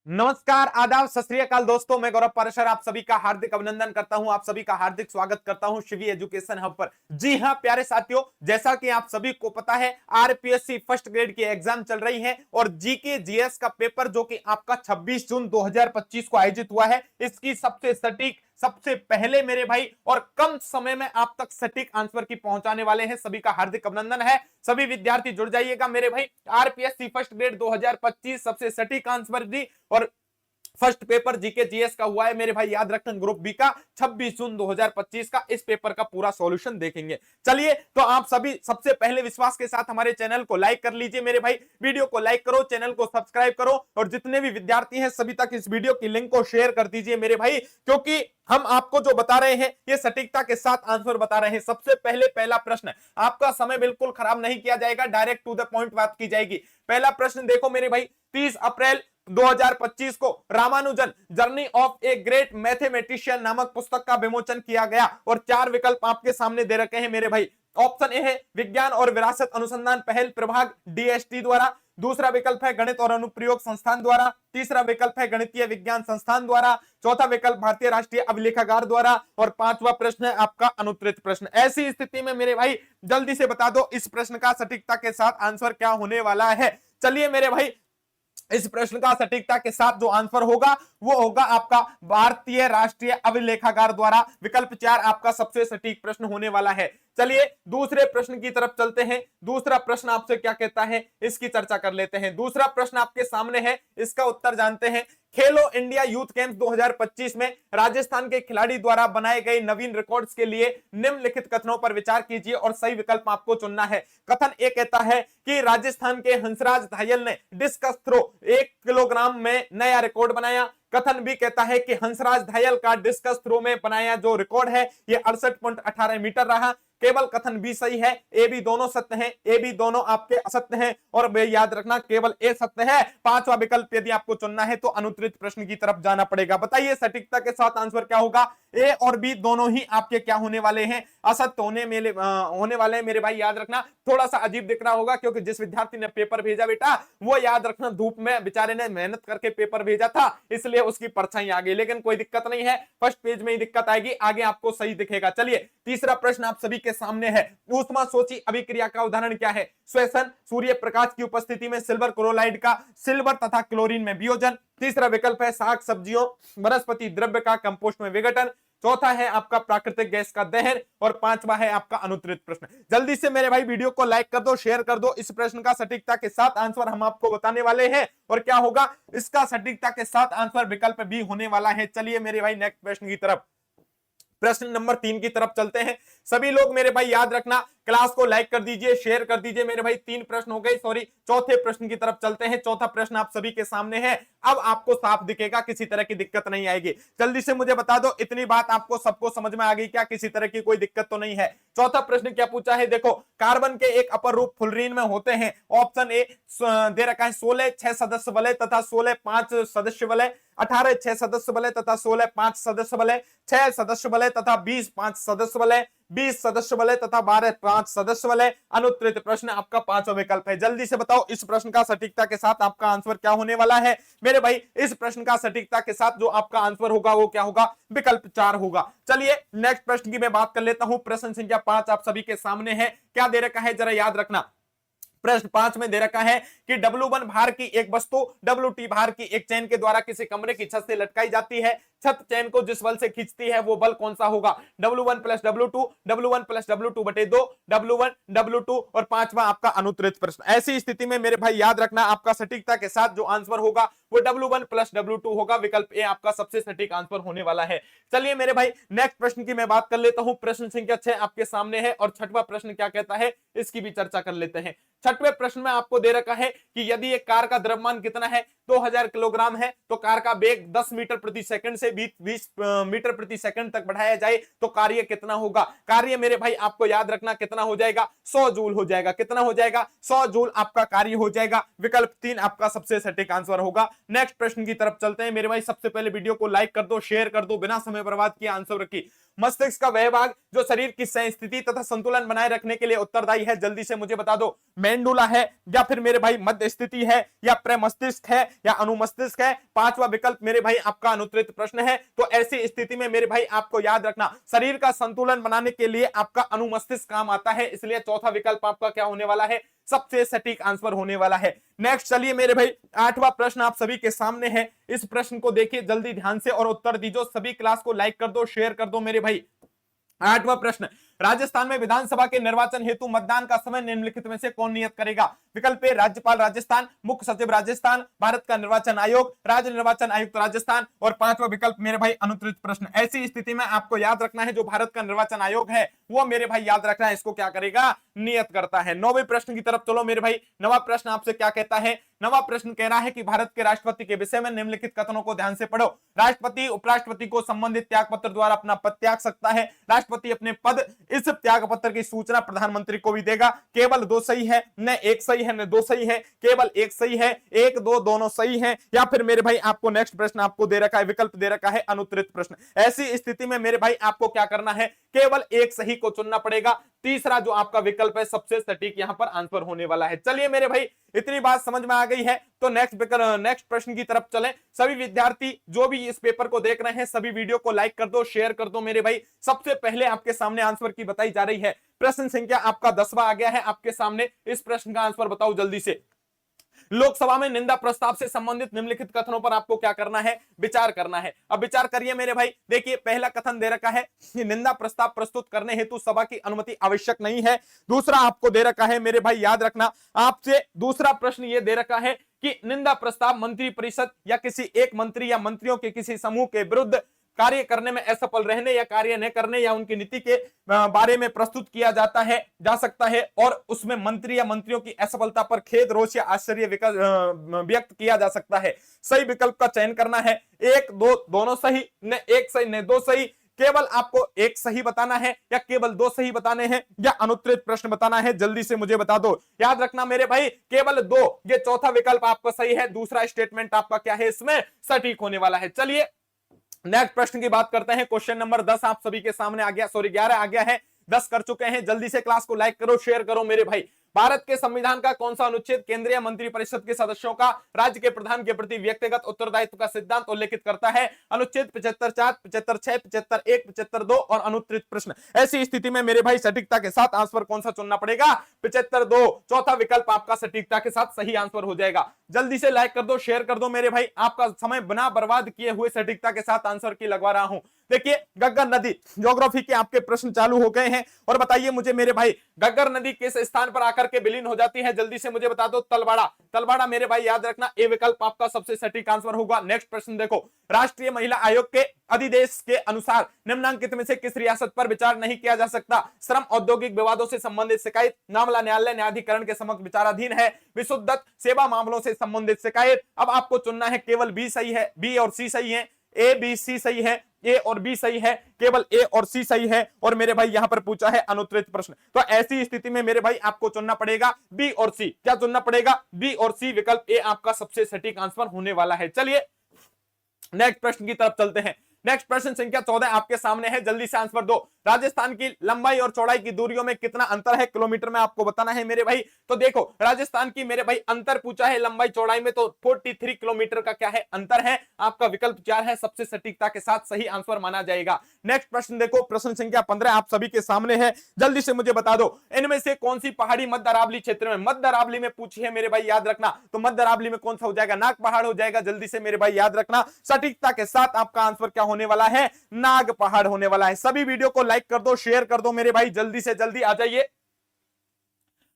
नमस्कार, आदाब, सत श्री अकाल दोस्तों। मैं गौरव पारेशर आप सभी का हार्दिक अभिनंदन करता हूं, आप सभी का हार्दिक स्वागत करता हूं शिवी एजुकेशन हब पर। जी हां प्यारे साथियों, जैसा कि आप सभी को पता है आरपीएससी फर्स्ट ग्रेड की एग्जाम चल रही है और जीके जीएस का पेपर जो कि आपका 26 जून 2025 को आयोजित हुआ है, इसकी सबसे सटीक, सबसे पहले मेरे भाई और कम समय में आप तक सटीक आंसर की पहुंचाने वाले हैं। सभी का हार्दिक अभिनंदन है। सभी विद्यार्थी जुड़ जाइएगा मेरे भाई। आरपीएससी फर्स्ट ग्रेड 2025 सबसे सटीक आंसर दी और फर्स्ट पेपर जीके जीएस का हुआ है मेरे भाई, याद रखना ग्रुप बी का 26 जून 2025 का। इस पेपर का पूरा सॉल्यूशन देखेंगे। चलिए तो आप सभी सबसे पहले विश्वास के साथ हमारे चैनल को लाइक कर लीजिए मेरे भाई। वीडियो को लाइक करो, चैनल को सब्सक्राइब करो और जितने भी विद्यार्थी हैं सभी तक इस वीडियो की लिंक को शेयर कर दीजिए मेरे भाई, क्योंकि हम आपको जो बता रहे हैं ये सटीकता के साथ आंसर बता रहे हैं। सबसे पहले पहला प्रश्न, आपका समय बिल्कुल खराब नहीं किया जाएगा, डायरेक्ट टू द पॉइंट बात की जाएगी। पहला प्रश्न देखो मेरे भाई, 30 अप्रैल 2025 को Ramanujan journey of a great mathematician नामक पुस्तक का विमोचन किया गया और चार विकल्प आपके सामने दे रखे हैं मेरे भाई। ऑप्शन ए है विज्ञान और विरासत अनुसंधान पहल प्रभाग डीएसटी द्वारा, दूसरा विकल्प है गणित और अनुप्रयोग संस्थान द्वारा, तीसरा विकल्प है गणितीय विज्ञान संस्थान द्वारा, चौथा विकल्प भारतीय राष्ट्रीय अभिलेखागार द्वारा और पांचवा प्रश्न है आपका अनुत्तरित प्रश्न। ऐसी स्थिति में मेरे भाई जल्दी से बता दो इस प्रश्न का सटीकता के साथ आंसर क्या होने वाला है। चलिए मेरे भाई, इस प्रश्न का सटीकता के साथ जो आंसर होगा वो होगा आपका भारतीय राष्ट्रीय अभिलेखागार द्वारा। विकल्प 4 आपका सबसे सटीक प्रश्न होने वाला है। चलिए दूसरे प्रश्न की तरफ चलते हैं। दूसरा प्रश्न आपसे क्या कहता है इसकी चर्चा कर लेते हैं। दूसरा प्रश्न आपके सामने है, इसका उत्तर जानते हैं। खेलो इंडिया यूथ गेम्स 2025 में राजस्थान के खिलाड़ी द्वारा बनाए गए नवीन रिकॉर्ड्स के लिए निम्नलिखित कथनों पर विचार कीजिए और सही विकल्प आपको चुनना है। कथन ए कहता है कि राजस्थान के हंसराज धायल ने डिस्कस थ्रो 1 किलोग्राम में नया रिकॉर्ड बनाया। कथन बी कहता है कि हंसराज धायल का डिस्कस थ्रो में बनाया जो रिकॉर्ड है ये 68.18 मीटर रहा। केवल कथन बी सही है, ए बी दोनों सत्य हैं, ए बी दोनों आपके असत्य हैं और याद रखना केवल ए सत्य है। पांचवा विकल्प यदि आपको चुनना है तो अनुत्तरित प्रश्न की तरफ जाना पड़ेगा। बताइए सटीकता के साथ आंसर क्या होगा। ए और बी दोनों ही आपके क्या होने वाले हैं, असत्य होने वाले हैं मेरे भाई। याद रखना थोड़ा सा अजीब दिख रहा होगा क्योंकि जिस विद्यार्थी ने पेपर भेजा बेटा वो याद रखना धूप में बेचारे ने मेहनत करके पेपर भेजा था, इसलिए उसकी परछाई आ गई, लेकिन कोई दिक्कत नहीं है, फर्स्ट पेज में ही दिक्कत आएगी, आगे आपको सही दिखेगा। चलिए तीसरा प्रश्न आप सभी के सामने है। ऊष्मा सोची अभिक्रिया का उदाहरण क्या है। श्वसन, सूर्य प्रकाश की उपस्थिति में सिल्वर क्लोराइड का सिल्वर तथा क्लोरीन में वियोजन। तीसरा विकल्प है साग सब्जियों वनस्पति द्रव्य का कंपोस्ट में विघटन। चौथा है आपका प्राकृतिक गैस का दहन और पांचवा है आपका अनुत्तरित प्रश्न। जल्दी से मेरे भाई वीडियो को लाइक कर दो, शेयर कर दो। इस प्रश्न का सटीकता के साथ आंसर हम आपको बताने वाले हैं और क्या होगा इसका सटीकता के साथ आंसर विकल्प बी होने वाला है। चलिए मेरे भाई नेक्स्ट प्रश्न की तरफ, प्रश्न नंबर 3 की तरफ चलते हैं। सभी लोग मेरे भाई याद रखना क्लास को लाइक कर दीजिए, शेयर कर दीजिए मेरे भाई। 3 प्रश्न हो गए, सॉरी चौथे प्रश्न की तरफ चलते हैं। चौथा प्रश्न आप सभी के सामने है, अब आपको साफ दिखेगा, किसी तरह की दिक्कत नहीं आएगी। जल्दी से मुझे बता दो इतनी बात आपको सबको समझ में आ गई क्या, किसी तरह की कोई दिक्कत तो नहीं है। चौथा प्रश्न क्या पूछा है, देखो कार्बन के एक अपर रूप फुलरीन में होते हैं। ऑप्शन ए दे रखा है 16 6 सदस्य वलय तथा 16 5 सदस्य वलय, 18 6 सदस्य वलय तथा 16 5 सदस्य वलय, 6 सदस्य वलय तथा 20 5 सदस्य वलय, 20 सदस्य वलय तथा 12 5 सदस्य वलय। अनुत्तरित प्रश्न आपका पांचवा विकल्प है। जल्दी से बताओ इस प्रश्न का सटीकता के साथ आपका आंसर क्या होने वाला है मेरे भाई। इस प्रश्न का सटीकता के साथ जो आपका आंसर होगा वो क्या होगा, विकल्प 4 होगा। चलिए नेक्स्ट प्रश्न की मैं बात कर लेता हूं। प्रश्न संख्या 5 आप सभी के सामने है, क्या दे रखा है जरा याद रखना। प्रश्न 5 में दे रखा है कि W1 भार की एक वस्तु WT भार की एक चेन के द्वारा किसी कमरे की छत से लटकाई जाती है। छत चेन को जिस बल से खींचती है वो बल कौन सा होगा। W1 plus W2, W1 plus W2 बटे 2, W1 W2 और पांचवा आपका अनुत्तरित प्रश्न। ऐसी स्थिति में मेरे भाई याद रखना आपका सटीकता के साथ जो आंसर होगा वो W1 प्लस W2 होगा। विकल्प ए आपका सबसे सटीक आंसर होने वाला है। चलिए मेरे भाई नेक्स्ट प्रश्न की मैं बात कर लेता हूं। प्रश्न संख्या 6 आपके सामने है और छठवां प्रश्न क्या कहता है इसकी भी चर्चा कर लेते हैं। छठवें प्रश्न में आपको दे रखा है कि यदि एक कार का द्रव्यमान कितना है, 2000 किलोग्राम है, तो कार का वेग 10 मीटर प्रति सेकंड से 20 मीटर प्रति सेकंड तक बढ़ाया जाए तो कार्य कितना होगा। कार्य मेरे भाई आपको याद रखना कितना हो जाएगा, 100 जूल हो जाएगा। कितना हो जाएगा, 100 जूल आपका कार्य हो जाएगा। विकल्प 3 आपका सबसे सटीक आंसर होगा। नेक्स्ट प्रश्न की तरफ चलते हैं मेरे भाई। सबसे पहले वीडियो को लाइक कर दो, शेयर कर दो, बिना समय बर्बाद किए आंसर रखी। मस्तिष्क का वह भाग जो शरीर की स्थिति तथा संतुलन बनाए रखने के लिए उत्तरदायी है, जल्दी से मुझे बता दो। मेंडुला है या फिर मेरे भाई मध्य स्थिति है या प्रमस्तिष्क है या अनुमस्तिष्क है? पांचवा विकल्प मेरे भाई आपका अनुत्तरित प्रश्न है। तो ऐसी स्थिति में मेरे भाई आपको याद रखना, शरीर का संतुलन बनाने के लिए आपका अनुमस्तिष्क काम आता है, इसलिए चौथा विकल्प आपका क्या होने वाला है? सबसे सटीक आंसर होने वाला है। नेक्स्ट चलिए मेरे भाई, आठवां प्रश्न आप सभी के सामने है। इस प्रश्न को देखिए जल्दी ध्यान से और उत्तर दीजिए। सभी क्लास को लाइक कर दो, शेयर कर दो मेरे भाई। आठवां प्रश्न, राजस्थान में विधानसभा के निर्वाचन हेतु मतदान का समय निम्नलिखित में से कौन नियत करेगा? विकल्प ए राज्यपाल राजस्थान, मुख्य सचिव राजस्थान, भारत का निर्वाचन आयोग, राज्य निर्वाचन आयुक्त राजस्थान, और पांचवा विकल्प मेरे भाई अनुत्तरित प्रश्न। ऐसी स्थिति में आपको याद रखना है जो भारत का निर्वाचन आयोग है वो मेरे भाई याद रखना है, इसको क्या करेगा? नियत करता है। नौवें प्रश्न की तरफ चलो मेरे भाई। नवा प्रश्न आपसे क्या कहता है? नवा प्रश्न कह रहा है कि भारत के राष्ट्रपति के विषय में निम्नलिखित कथनों को ध्यान से पढ़ो। राष्ट्रपति उपराष्ट्रपति को संबंधित त्याग पत्र द्वारा अपना पद त्याग सकता है। राष्ट्रपति अपने पद इस त्याग पत्र की सूचना प्रधानमंत्री को भी देगा। केवल दो सही है, न एक सही है, न दो सही है, केवल एक सही है। एक दो दोनों सही है। या फिर मेरे भाई आपको नेक्स्ट प्रश्न आपको दे रखा है, विकल्प दे रखा है अनुत्तरित प्रश्न। ऐसी स्थिति में मेरे भाई आपको क्या करना है? केवल एक सही को चुनना पड़ेगा। तीसरा जो आपका विकल्प है सबसे सटीक यहां पर आंसर होने वाला है। चलिए मेरे भाई, इतनी बात समझ में आ गई है तो नेक्स्ट प्रश्न की तरफ चलें। सभी विद्यार्थी जो भी इस पेपर को देख रहे हैं सभी वीडियो को लाइक कर दो, शेयर कर दो मेरे भाई। सबसे पहले आपके सामने आंसर की बताई जा रही है। प्रश्न संख्या आपका 10वां आ गया है आपके सामने। इस प्रश्न का आंसर बताओ जल्दी से। लोकसभा में निंदा प्रस्ताव से संबंधित निम्नलिखित कथनों पर आपको क्या करना है? विचार करना है। अब विचार करिए मेरे भाई। देखिए पहला कथन दे रखा है कि निंदा प्रस्ताव प्रस्तुत करने हेतु सभा की अनुमति आवश्यक नहीं है। दूसरा आपको दे रखा है मेरे भाई, याद रखना आपसे दूसरा प्रश्न ये दे रखा है कि निंदा प्रस्ताव मंत्री परिषद या किसी एक मंत्री या मंत्रियों के किसी समूह के विरुद्ध कार्य करने में असफल रहने या कार्य न करने या उनकी नीति के बारे में प्रस्तुत किया जा सकता है और उसमें मंत्री या मंत्रियों की असफलता पर खेद, रोष या आश्चर्य व्यक्त किया जा सकता है। सही विकल्प का चयन करना है। एक दो दोनों सही, न एक सही न दो सही। केवल आपको एक सही बताना है या केवल दो सही बताने हैं या अनुत्तरित प्रश्न बताना है? जल्दी से मुझे बता दो। याद रखना मेरे भाई केवल दो, ये चौथा विकल्प आपका सही है। दूसरा स्टेटमेंट आपका क्या है? इसमें सटीक होने वाला है। चलिए नेक्स्ट प्रश्न की बात करते हैं। क्वेश्चन नंबर 10 आप सभी के सामने आ गया, सॉरी 11 आ गया है। 10 कर चुके हैं। जल्दी से क्लास को लाइक करो, शेयर करो मेरे भाई। भारत के संविधान का कौन सा अनुच्छेद केंद्रीय मंत्रिपरिषद के सदस्यों का राज्य के प्रधान के प्रति व्यक्तिगत उत्तरदायित्व का सिद्धांत उल्लेखित करता है? अनुच्छेद 75(4), 75(6), 75(1), 75(2) और अनुत्तरित प्रश्न। ऐसी स्थिति में मेरे भाई सटीकता के साथ आंसर कौन सा चुनना पड़ेगा? 75(2) चौथा विकल्प आपका सटीकता के साथ सही आंसर हो जाएगा। जल्दी से लाइक कर दो, शेयर कर दो मेरे भाई। आपका समय बिना बर्बाद किए हुए सटीकता के साथ आंसर की लगवा रहा हूं। देखिए घग्गर नदी, ज्योग्राफी के आपके प्रश्न चालू हो गए हैं और बताइए मुझे मेरे भाई घग्गर नदी किस स्थान पर आकर के विलीन हो जाती है? जल्दी से मुझे बता दो। तलवाड़ा। तलवाड़ा मेरे भाई याद रखना, ए विकल्प आपका सबसे सटीक आंसर होगा। नेक्स्ट प्रश्न देखो, राष्ट्रीय महिला आयोग के अधिदेश के अनुसार निम्नांकित में से किस रियासत पर विचार नहीं किया जा सकता? श्रम औद्योगिक विवादों से संबंधित शिकायत, मामला न्यायालय न्यायाधिकरण के समक्ष विचाराधीन है, विशुद्धत सेवा मामलों से संबंधित शिकायत। अब आपको चुनना है, केवल बी सही है, बी और सी सही है, ए बी सी सही है, ए और बी सही है, केवल ए और सी सही है। और मेरे भाई यहां पर पूछा है अनुत्तरित प्रश्न, तो ऐसी स्थिति में मेरे भाई आपको चुनना पड़ेगा बी और सी। क्या चुनना पड़ेगा? बी और सी। विकल्प ए आपका सबसे सटीक आंसर होने वाला है। चलिए नेक्स्ट प्रश्न की तरफ चलते हैं। नेक्स्ट प्रश्न संख्या 14 आपके सामने है, जल्दी से आंसर दो। राजस्थान की लंबाई और चौड़ाई की दूरियों में कितना अंतर है? किलोमीटर में आपको बताना है मेरे भाई। तो देखो राजस्थान की मेरे भाई अंतर पूछा है लंबाई चौड़ाई में, तो 43 किलोमीटर का क्या है? अंतर है। आपका विकल्प 4 है, सबसे सटीकता के साथ सही आंसर माना जाएगा। नेक्स्ट प्रश्न देखो, प्रश्न संख्या 15 आप सभी के सामने है, जल्दी से मुझे बता दो इनमें से कौन सी पहाड़ी मध्य अरावली क्षेत्र में, मध्य अरावली में पूछी है मेरे भाई, याद रखना। तो मध्य अरावली में कौन सा हो जाएगा? नाग पहाड़ हो जाएगा। जल्दी से मेरे भाई याद रखना, सटीकता के साथ आपका आंसर क्या होने वाला है? नाग पहाड़ होने वाला है। सभी वीडियो को लाइक कर दो, शेयर कर दो मेरे भाई। जल्दी से जल्दी आ जाइए।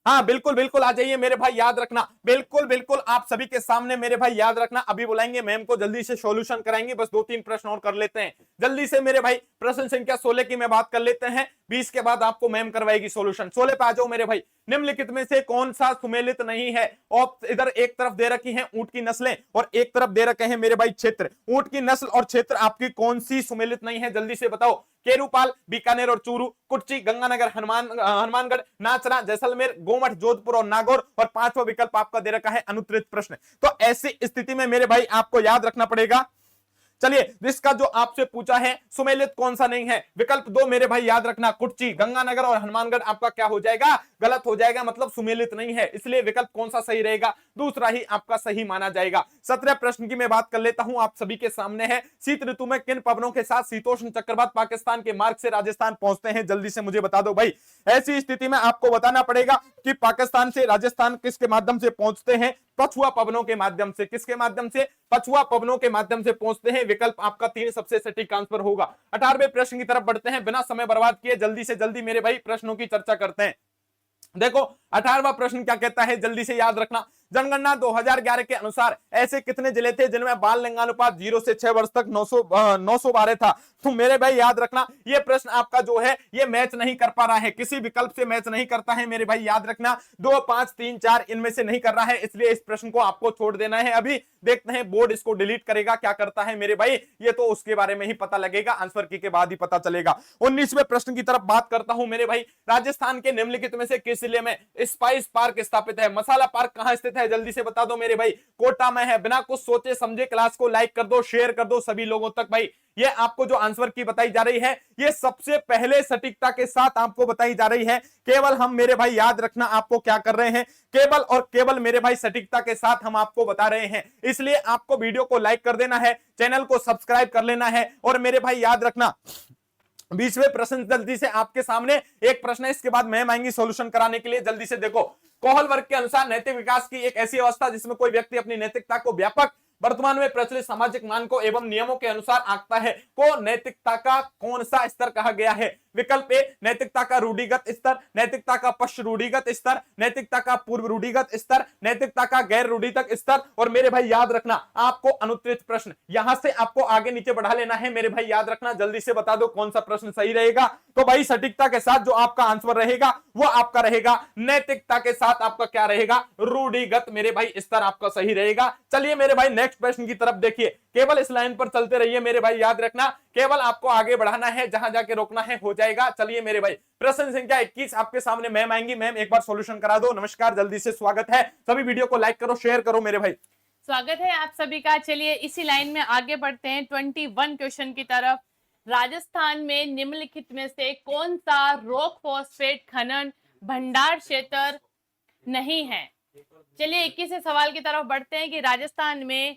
हाँ बिल्कुल बिल्कुल आ जाइए मेरे भाई, याद रखना। बिल्कुल बिल्कुल आप सभी के सामने मेरे भाई याद रखना। अभी बुलाएंगे मैम को, जल्दी से सॉल्यूशन कराएंगे। बस 2-3 प्रश्न और कर लेते हैं जल्दी से मेरे भाई। प्रश्न संख्या 16 की मैं बात कर लेते हैं, 20 के बाद आपको मैम करवाएगी सॉल्यूशन। 16 पे आ जाओ मेरे भाई। निम्नलिखित में से कौन सा सुमेलित नहीं है? और इधर एक तरफ दे रखी है ऊंट की नस्लें और एक तरफ दे रखे हैं मेरे भाई क्षेत्र। ऊंट की नस्ल और क्षेत्र आपकी कौन सी सुमेलित नहीं है? जल्दी से बताओ। केरूपाल, बीकानेर और चूरू, कुर्ची, गंगानगर, हनुमानगढ़, नाचना, जैसलमेर, गोमठ, जोधपुर और नागौर। और पांचवा विकल्प आपका दे रखा है अनुत्तरित प्रश्न। तो ऐसी स्थिति में मेरे भाई आपको याद रखना पड़ेगा चलिए, इसका जो आपसे पूछा है सुमेलित कौन सा नहीं है? विकल्प 2 मेरे भाई याद रखना, कुर्ची, गंगानगर और हनुमानगढ़ आपका क्या हो जाएगा? गलत हो जाएगा, मतलब सुमेलित नहीं है, इसलिए विकल्प कौन सा सही रहेगा? दूसरा ही आपका सही माना जाएगा। 17 प्रश्न की मैं बात कर लेता हूं, आप सभी के सामने है। शीत ऋतु में किन पवनों के साथ शीतोष्ण चक्रवात पाकिस्तान के मार्ग से राजस्थान पहुंचते हैं? जल्दी से मुझे बता दो भाई। ऐसी स्थिति में आपको बताना पड़ेगा कि पाकिस्तान से राजस्थान किसके माध्यम से पहुंचते हैं? पछुआ पवनों के माध्यम से। किसके माध्यम से? पछुआ पवनों के माध्यम से पहुंचते हैं। विकल्प आपका 3 सबसे सटीक आंसर होगा। 18वें प्रश्न की तरफ बढ़ते हैं, बिना समय बर्बाद किए जल्दी से जल्दी मेरे भाई प्रश्नों की चर्चा करते हैं। देखो 18वां प्रश्न क्या कहता है, जल्दी से याद रखना। जनगणना 2011 के अनुसार ऐसे कितने जिले थे जिनमें बाल लिंगानुपात 0 से 6 वर्ष तक 912 था? तो मेरे भाई याद रखना, ये प्रश्न आपका जो है ये मैच नहीं कर पा रहा है, किसी विकल्प से मैच नहीं करता है मेरे भाई, याद रखना। 2, 5, 3, 4 इनमें से नहीं कर रहा है, इसलिए इस प्रश्न को आपको छोड़ देना है। अभी देखते हैं बोर्ड इसको डिलीट करेगा, क्या करता है मेरे भाई, ये तो उसके बारे में ही पता लगेगा, आंसर की के बाद ही पता चलेगा। 19वें प्रश्न की तरफ बात करता हूं मेरे भाई। राजस्थान के निम्नलिखित में से किस जिले में स्पाइस पार्क स्थापित है? मसाला पार्क कहां स्थित है? जल्दी से बता दो मेरे भाई। कोटा में है। बिना कुछ सोचे समझे क्लास को लाइक कर दो, शेयर कर दो सभी लोगों तक भाई। ये आपको जो आंसर की बताई जा रही है ये सबसे पहले सटीकता के साथ आपको बताई जा रही है। केवल हम मेरे भाई याद रखना आपको क्या कर रहे हैं, केवल और केवल मेरे भाई सटीकता के साथ हम आपको बता रहे हैं, इसलिए आपको वीडियो को लाइक कर देना है, चैनल को सब्सक्राइब कर लेना है। और मेरे भाई याद रखना 20वें प्रश्न जल्दी से आपके सामने एक प्रश्न है, इसके बाद मैम आएंगी सॉल्यूशन कराने के लिए। जल्दी से देखो, कोहल वर्ग के अनुसार नैतिक विकास की एक ऐसी अवस्था जिसमें कोई व्यक्ति अपनी नैतिकता को व्यापक वर्तमान में प्रचलित सामाजिक मानकों एवं नियमों के अनुसार आंकता है, को नैतिकता का कौन सा स्तर कहा गया है? विकल्प ए नैतिकता का रूढ़िगत स्तर, नैतिकता का पश्च रूढ़िगत स्तर, नैतिकता का पूर्व रूढ़िगत स्तर, नैतिकता का गैर रूढ़िगत स्तर। और मेरे भाई याद रखना आपको अनुत्तरित प्रश्न यहां से आपको आगे नीचे बढ़ा लेना है मेरे भाई, याद रखना, जल्दी से बता दो कौन सा प्रश्न सही रहेगा। तो भाई सटीकता के साथ जो आपका आंसर रहेगा वो आपका रहेगा नैतिकता के साथ आपका क्या रहेगा? रूढ़िगत मेरे भाई स्तर आपका सही रहेगा। चलिए मेरे भाई नेक्स्ट प्रश्न की तरफ देखिए, केवल इस लाइन पर चलते रहिए मेरे भाई, याद रखना केवल आपको आगे बढ़ाना है, जहां जाके रोकना है हो जाएगा। चलिए मेरे भाई प्रश्न संख्या 21 आपके सामने मैम आएंगी, मैम एक बार सॉल्यूशन करा दो। नमस्कार, जल्दी से स्वागत है, सभी वीडियो को लाइक करो, शेयर करो मेरे भाई। स्वागत है आप सभी का। चलिए इसी लाइन में आगे बढ़ते हैं 21 क्वेश्चन की तरफ। राजस्थान में निम्नलिखित में से कौन सा रॉक फॉस्फेट खनन भंडार क्षेत्र नहीं है? चलिए 21वें सवाल की तरफ बढ़ते हैं कि राजस्थान में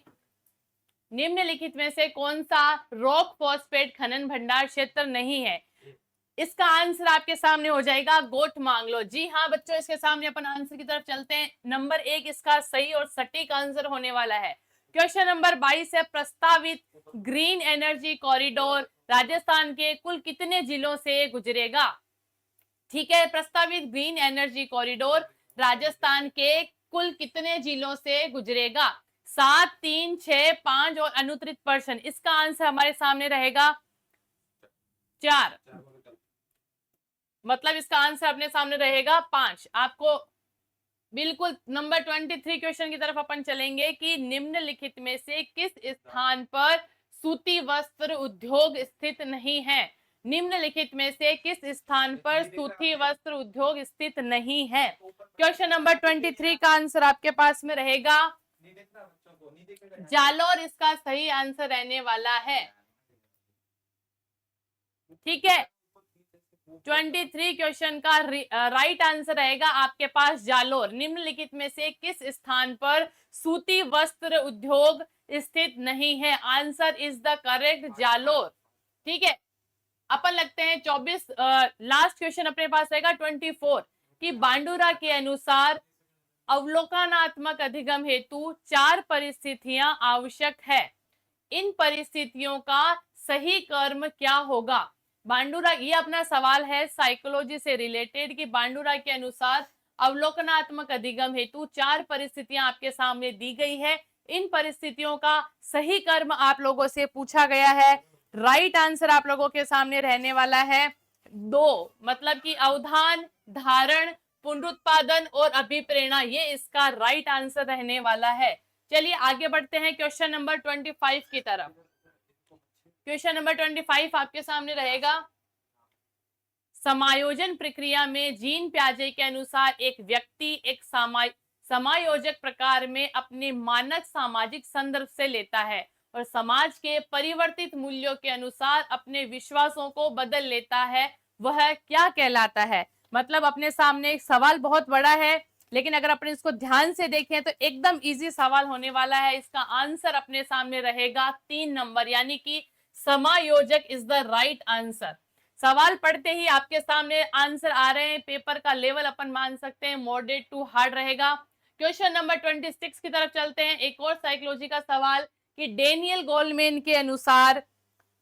निम्नलिखित में से कौन सा रॉक फॉस्फेट खनन भंडार क्षेत्र नहीं है? इसका आंसर आपके सामने हो जाएगा गोट मांगलो। जी हाँ बच्चों, इसके सामने अपन आंसर की तरफ चलते हैं। नंबर 1 इसका सही और सटीक आंसर होने वाला है। क्वेश्चन नंबर 22 है, प्रस्तावित ग्रीन एनर्जी कॉरिडोर राजस्थान के कुल कितने जिलों से गुजरेगा? ठीक है, प्रस्तावित ग्रीन एनर्जी कॉरिडोर राजस्थान के कुल कितने जिलों से गुजरेगा? 7, 3, 6, 5 और अनुत्तरित प्रश्न। इसका आंसर हमारे सामने रहेगा 4, मतलब इसका आंसर अपने सामने रहेगा 5। आपको बिल्कुल नंबर 23 क्वेश्चन की तरफ अपन चलेंगे कि निम्नलिखित में से किस स्थान पर सूती वस्त्र उद्योग स्थित नहीं है? निम्नलिखित में से किस स्थान पर सूती वस्त्र उद्योग स्थित नहीं है? क्वेश्चन नंबर 23 का आंसर आपके पास में रहेगा जालोर, इसका सही आंसर रहने वाला है। ठीक है, 23 क्वेश्चन का राइट आंसर रहेगा आपके पास जालोर। निम्नलिखित में से किस स्थान पर सूती वस्त्र उद्योग स्थित नहीं है? Answer is the correct Jalore. ठीक है, अपन लगते हैं 24 लास्ट क्वेश्चन अपने पास रहेगा 24 कि बांडुरा के अनुसार अवलोकनात्मक अधिगम हेतु 4 परिस्थितियां आवश्यक है। इन परिस्थितियों का सही कर्म क्या होगा? बांडुरा, ये अपना सवाल है साइकोलॉजी से रिलेटेड कि बांडुरा के अनुसार अवलोकनात्मक अधिगम हेतु 4 परिस्थितियां आपके सामने दी गई है। इन परिस्थितियों का सही कर्म आप लोगों से पूछा गया है। राइट आंसर आप लोगों के सामने रहने वाला है 2, मतलब कि अवधान, धारण, पुनरुत्पादन और अभिप्रेरणा, ये इसका राइट आंसर रहने वाला है। चलिए आगे बढ़ते हैं क्वेश्चन नंबर 25 की तरफ। क्वेश्चन नंबर 25 आपके सामने रहेगा, समायोजन प्रक्रिया में जीन प्याजे के अनुसार एक व्यक्ति एक समायोजक प्रकार में अपने मानक सामाजिक संदर्भ से लेता है और समाज के परिवर्तित मूल्यों के अनुसार अपने विश्वासों को बदल लेता है, वह क्या कहलाता है। मतलब अपने सामने एक सवाल बहुत बड़ा है, लेकिन अगर अपने इसको ध्यान से देखें तो एकदम इजी सवाल होने वाला है। इसका आंसर अपने सामने रहेगा 3 नंबर, यानी कि समायोजक इज द राइट आंसर। सवाल पढ़ते ही आपके सामने आंसर आ रहे हैं, पेपर का लेवल अपन मान सकते हैं मॉडरेट टू हार्ड रहेगा। क्वेश्चन नंबर 26 की तरफ चलते हैं। एक और साइकोलॉजी का सवाल कि डेनियल गोलमैन के अनुसार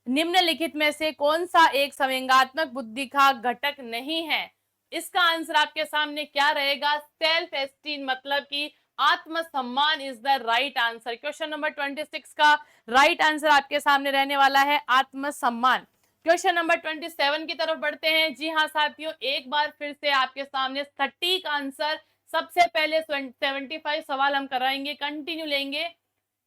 निम्नलिखित में से कौन सा एक संवेगात्मक बुद्धि का घटक नहीं है। इसका आंसर आपके सामने क्या रहेगा, सेल्फ एस्टीम, मतलब कि आत्मसम्मान is the right answer. Question number 26 का राइट आंसर आपके सामने रहने वाला है आत्मसम्मान। क्वेश्चन नंबर 27 की तरफ बढ़ते हैं। जी हाँ साथियों, एक बार फिर से आपके सामने सटीक आंसर, सबसे पहले 75 सवाल हम कराएंगे, कंटिन्यू लेंगे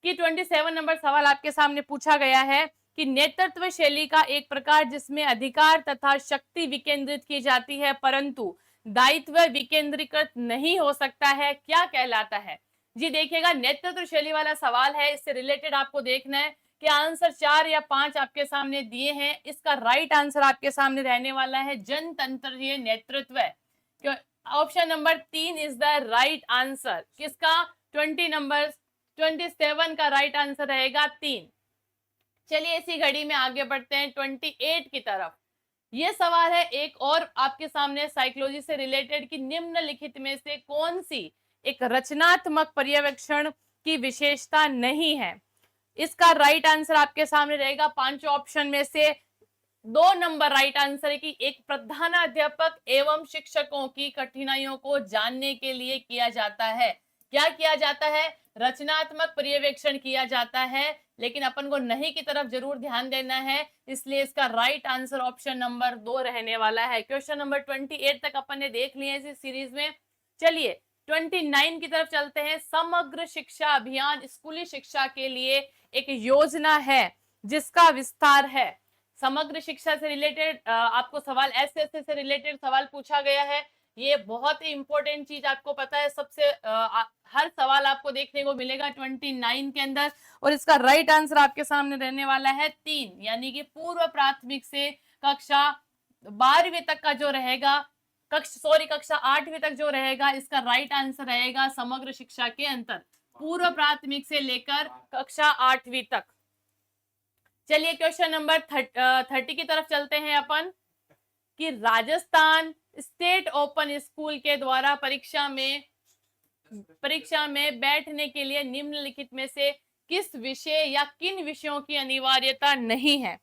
कि 27 नंबर सवाल आपके सामने पूछा गया है कि नेतृत्व शैली का एक प्रकार जिसमें अधिकार तथा शक्ति विकेंद्रित की जाती है परंतु दायित्व विकेंद्रीकृत नहीं हो सकता है, क्या कहलाता है। जी देखिएगा, नेतृत्व शैली वाला सवाल है, इससे रिलेटेड आपको देखना है कि आंसर 4 या 5 आपके सामने दिए हैं। इसका राइट आंसर आपके सामने रहने वाला है जनतंत्रीय नेतृत्व। Option number 3 is the right answer. किसका, 27 का राइट आंसर रहेगा 3। चलिए इसी घड़ी में आगे बढ़ते हैं 28 की तरफ। ये सवाल है एक और आपके सामने साइकोलॉजी से रिलेटेड कि निम्नलिखित में से कौन सी एक रचनात्मक पर्यवेक्षण की विशेषता नहीं है। इसका राइट आंसर आपके सामने रहेगा 5 ऑप्शन में से 2 नंबर राइट आंसर है कि एक प्रधानाध्यापक एवं शिक्षकों की कठिनाइयों को जानने के लिए किया जाता है। क्या किया जाता है, रचनात्मक पर्यवेक्षण किया जाता है, लेकिन अपन को नहीं की तरफ जरूर ध्यान देना है, इसलिए इसका राइट आंसर ऑप्शन नंबर 2 रहने वाला है। क्वेश्चन नंबर 28 तक अपन ने देख लिए इस सीरीज में। चलिए 29 की तरफ चलते हैं। समग्र शिक्षा अभियान स्कूली शिक्षा के लिए एक योजना है जिसका विस्तार है। समग्र शिक्षा से रिलेटेड आपको सवाल एसएससी से रिलेटेड सवाल पूछा गया है। ये बहुत ही इंपॉर्टेंट चीज आपको पता है, सबसे हर सवाल आपको देखने को मिलेगा 29 के अंदर, और इसका राइट आंसर आपके सामने रहने वाला है 3, यानी कि पूर्व प्राथमिक से कक्षा 12वीं तक का जो रहेगा, कक्षा 8वीं तक जो रहेगा, इसका राइट आंसर रहेगा समग्र शिक्षा के अंतर, पूर्व प्राथमिक से लेकर कक्षा 8वीं तक। चलिए क्वेश्चन नंबर 30 की तरफ चलते हैं अपन कि राजस्थान स्टेट ओपन स्कूल के द्वारा परीक्षा में बैठने के लिए निम्नलिखित में से किस विषय या किन विषयों की अनिवार्यता नहीं है।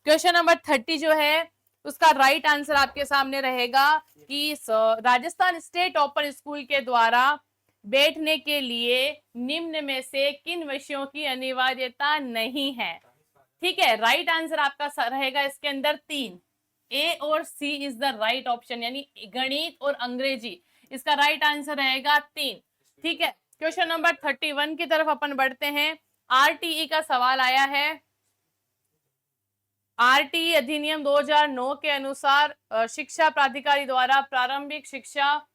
क्वेश्चन नंबर 30 जो है उसका राइट आंसर आपके सामने रहेगा कि राजस्थान स्टेट ओपन स्कूल के द्वारा बैठने के लिए निम्न में से किन विषयों की अनिवार्यता नहीं है। ठीक है, राइट आंसर आपका रहेगा इसके अंदर 3, ए और सी इज द राइट ऑप्शन, यानी गणित और अंग्रेजी, इसका राइट आंसर रहेगा 3। ठीक है, क्वेश्चन नंबर 31 की तरफ अपन बढ़ते हैं। आरटीई का सवाल आया है। आरटीई अधिनियम 2009 के अनुसार शिक्षा प्राधिकारी द्वारा प्रारंभिक शिक्षा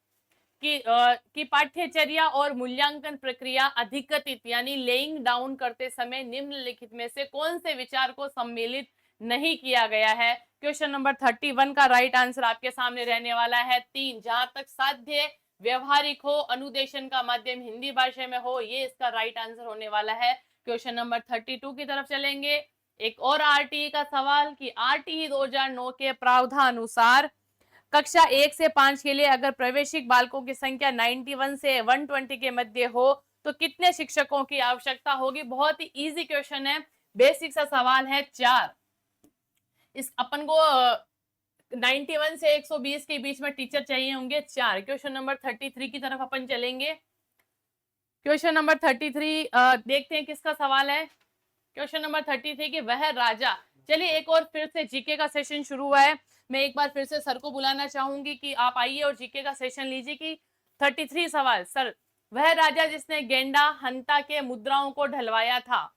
की पाठ्यचर्या और मूल्यांकन प्रक्रिया अधिकतित यानी लेइंग डाउन करते समय निम्नलिखित में से कौन से विचार को सम्मिलित नहीं किया गया है। क्वेश्चन नंबर 31 का राइट आंसर आपके सामने रहने वाला है 3, जहां तक साध्य, व्यवहारिक हो, अनुदेशन का माध्यम हिंदी भाषा में हो, ये इसका राइट आंसर होने वाला है। क्वेश्चन नंबर 32 की तरफ चलेंगे। एक और आरटीई का सवाल कि आरटीई 2009 के प्रावधानुसार कक्षा 1 से 5 के लिए अगर प्रवेशिक बालकों की संख्या 91 से 120 के मध्य हो तो कितने शिक्षकों की आवश्यकता होगी। बहुत ही इजी क्वेश्चन है, बेसिक सा सवाल है। 4, इस अपन को 91 से 120 के बीच में टीचर चाहिए होंगे 4। क्वेश्चन नंबर 33 की तरफ अपन चलेंगे। क्वेश्चन नंबर 33 देखते हैं किसका सवाल है। क्वेश्चन नंबर 33 कि वह राजा, चलिए एक और फिर से जीके का सेशन शुरू हुआ है, मैं एक बार फिर से सर को बुलाना चाहूंगी कि आप आइए और जीके का सेशन लीजिए। कि 33 सवाल, सर वह राजा जिसने गेंडा हंता के मुद्राओं को ढलवाया था।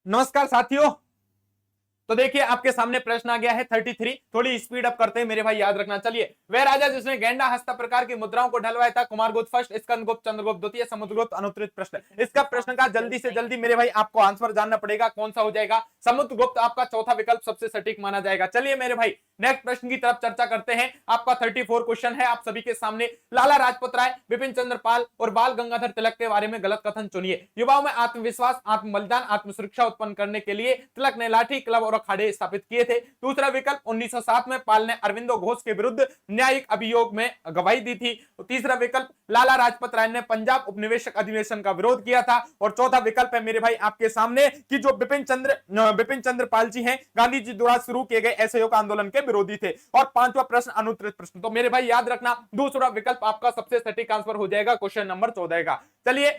नमस्कार साथियों, तो देखिए आपके सामने प्रश्न आ गया है 33। थोड़ी स्पीड अप करते हैं मेरे भाई, याद रखना। चलिए, वह राजा जिसने गेंडा हस्ता प्रकार की मुद्राओं को ढलवाया था, कुमारगुप्त फर्स्ट, स्कंदगुप्त, चंद्रगुप्त द्वितीय, समुद्रगुप्त। अनुत्तरित प्रश्न, इसका प्रश्न का जल्दी से जल्दी मेरे भाई आपको आंसर जानना पड़ेगा, कौन सा हो जाएगा। समुद्रगुप्त आपका चौथा विकल्प सबसे सटीक माना जाएगा। चलिए मेरे भाई नेक्स्ट प्रश्न की तरफ चर्चा करते हैं। आपका 34 क्वेश्चन है आप सभी के सामने। लाला राजपत राय, विपिन चंद्र पाल और बाल गंगाधर तिलक के बारे में गलत कथन चुनिए। युवाओं में आत्मविश्वास, आत्म बलिदान, आत्म सुरक्षा उत्पन्न करने के लिए तिलक ने लाठी, क्लब और अखाड़े स्थापित किए थे। दूसरा विकल्प, 1907 में पाल ने अरविंदो घोष के विरुद्ध न्यायिक अभियोग में गवाही दी थी। तीसरा विकल्प, लाला राजपत राय ने पंजाब उपनिवेशक अधिवेशन का विरोध किया था। और चौथा विकल्प है मेरे भाई आपके सामने कि जो विपिन चंद्र पाल जी हैं, गांधी जी द्वारा शुरू किए गए असहयोग आंदोलन के विरोधी थे। और पांचवा प्रश्न अनुत्तरित प्रश्न। तो मेरे भाई याद रखना, दूसरा विकल्प आपका सबसे सटीक आंसर हो जाएगा क्वेश्चन नंबर 14 का। चलिए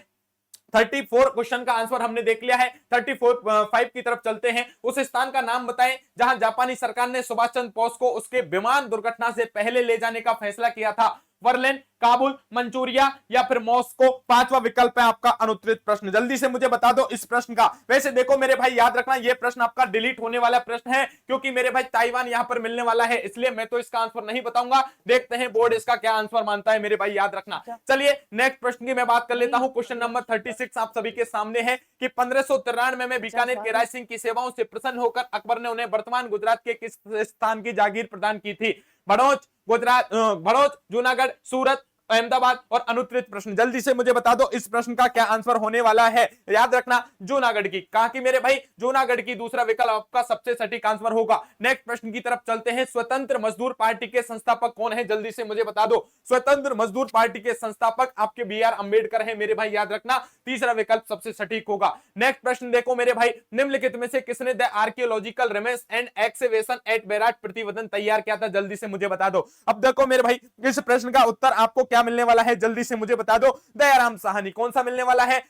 34 क्वेश्चन का आंसर हमने देख लिया है। 35 की तरफ चलते हैं। उस स्थान का नाम बताएं जहां जापानी सरकार ने सुभाष चंद्र बोस को उसके विमान दुर्घटना से पहले ले जाने का फैसला किया था। बर्लिन, काबुल, मंचूरिया या फिर मॉस्को। पांचवा विकल्प है आपका अनुत्तरित प्रश्न। जल्दी से मुझे बता दो इस प्रश्न का। वैसे देखो मेरे भाई याद रखना, यह प्रश्न आपका डिलीट होने वाला प्रश्न है, क्योंकि मेरे भाई ताइवान यहां पर मिलने वाला है, इसलिए मैं तो इसका आंसर नहीं बताऊंगा। देखते हैं बोर्ड इसका क्या आंसर मानता है मेरे भाई, याद रखना। चलिए नेक्स्ट प्रश्न की मैं बात कर लेता हूं। क्वेश्चन नंबर 36 आप सभी के सामने है कि 1593 में बीकानेर के राय सिंह की सेवाओं से प्रसन्न होकर अकबर ने उन्हें वर्तमान गुजरात के किस स्थान की जागीर प्रदान की थी। भड़ोच, भड़ोच, जूनागढ़, सूरत, अहमदाबाद। और अनुत्तरित प्रश्न, जल्दी से मुझे बता दो इस प्रश्न का क्या आंसर होने वाला है। याद रखना जूनागढ़ की, कहा कि मेरे भाई जूनागढ़ की दूसरा विकल्प आपका सबसे सटीक आंसर होगा। नेक्स्ट प्रश्न की तरफ चलते हैं। स्वतंत्र मजदूर पार्टी के संस्थापक कौन है, जल्दी से मुझे बता दो। स्वतंत्र मजदूर पार्टी के संस्थापक आपके BR अम्बेडकर है मेरे भाई, याद रखना तीसरा विकल्प सबसे सटीक होगा। नेक्स्ट प्रश्न देखो मेरे भाई, निम्नलिखित में से किसने the archaeological remains and excavation at Bairat प्रतिवेदन तैयार किया था, जल्दी से मुझे बता दो। अब देखो मेरे भाई इस प्रश्न का उत्तर आपको क्या मिलने वाला है, जल्दी से मुझे बता दो। दयाराम साहनी। कौन सा मिलने वाला है,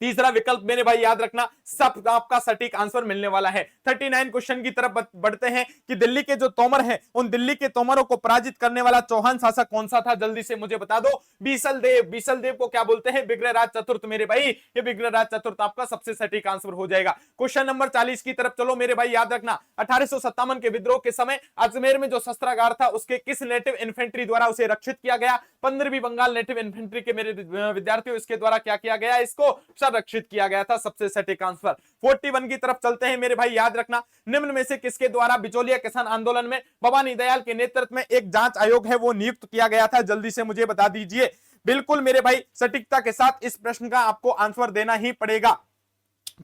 तीसरा विकल्प मेरे भाई, याद रखना सब आपका सटीक आंसर मिलने वाला है। 39 क्वेश्चन की तरफ बढ़ते हैं कि दिल्ली के जो तोमर हैं, उन दिल्ली के तोमरों को पराजित करने वाला चौहान शासक कौन सा था, जल्दी से मुझे बता दो। बीसल देव। बीसल देव को क्या बोलते हैं, विग्रहराज चतुर्थ मेरे भाई, ये विग्रहराज चतुर्थ आपका सबसे सटीक आंसर हो जाएगा। क्वेश्चन नंबर 40 की तरफ चलो मेरे भाई, याद रखना 1857 के विद्रोह के समय अजमेर में जो शस्त्रागार था उसके किस नेटिव इन्फेंट्री द्वारा उसे रक्षित किया गया। 15वीं बंगाल नेटिव इन्फेंट्री के मेरे विद्यार्थियों, इसके द्वारा क्या किया गया, इसको संरक्षित किया गया था, सबसे सटीक आंसर। 41 की तरफ चलते हैं मेरे भाई, याद रखना निम्न में से किसके द्वारा बिचौलिया किसान आंदोलन में भवानी दयाल के नेतृत्व में एक जांच आयोग है वो नियुक्त किया गया था, जल्दी से मुझे बता दीजिए। बिल्कुल मेरे भाई सटीकता के साथ इस प्रश्न का आपको आंसर देना ही पड़ेगा।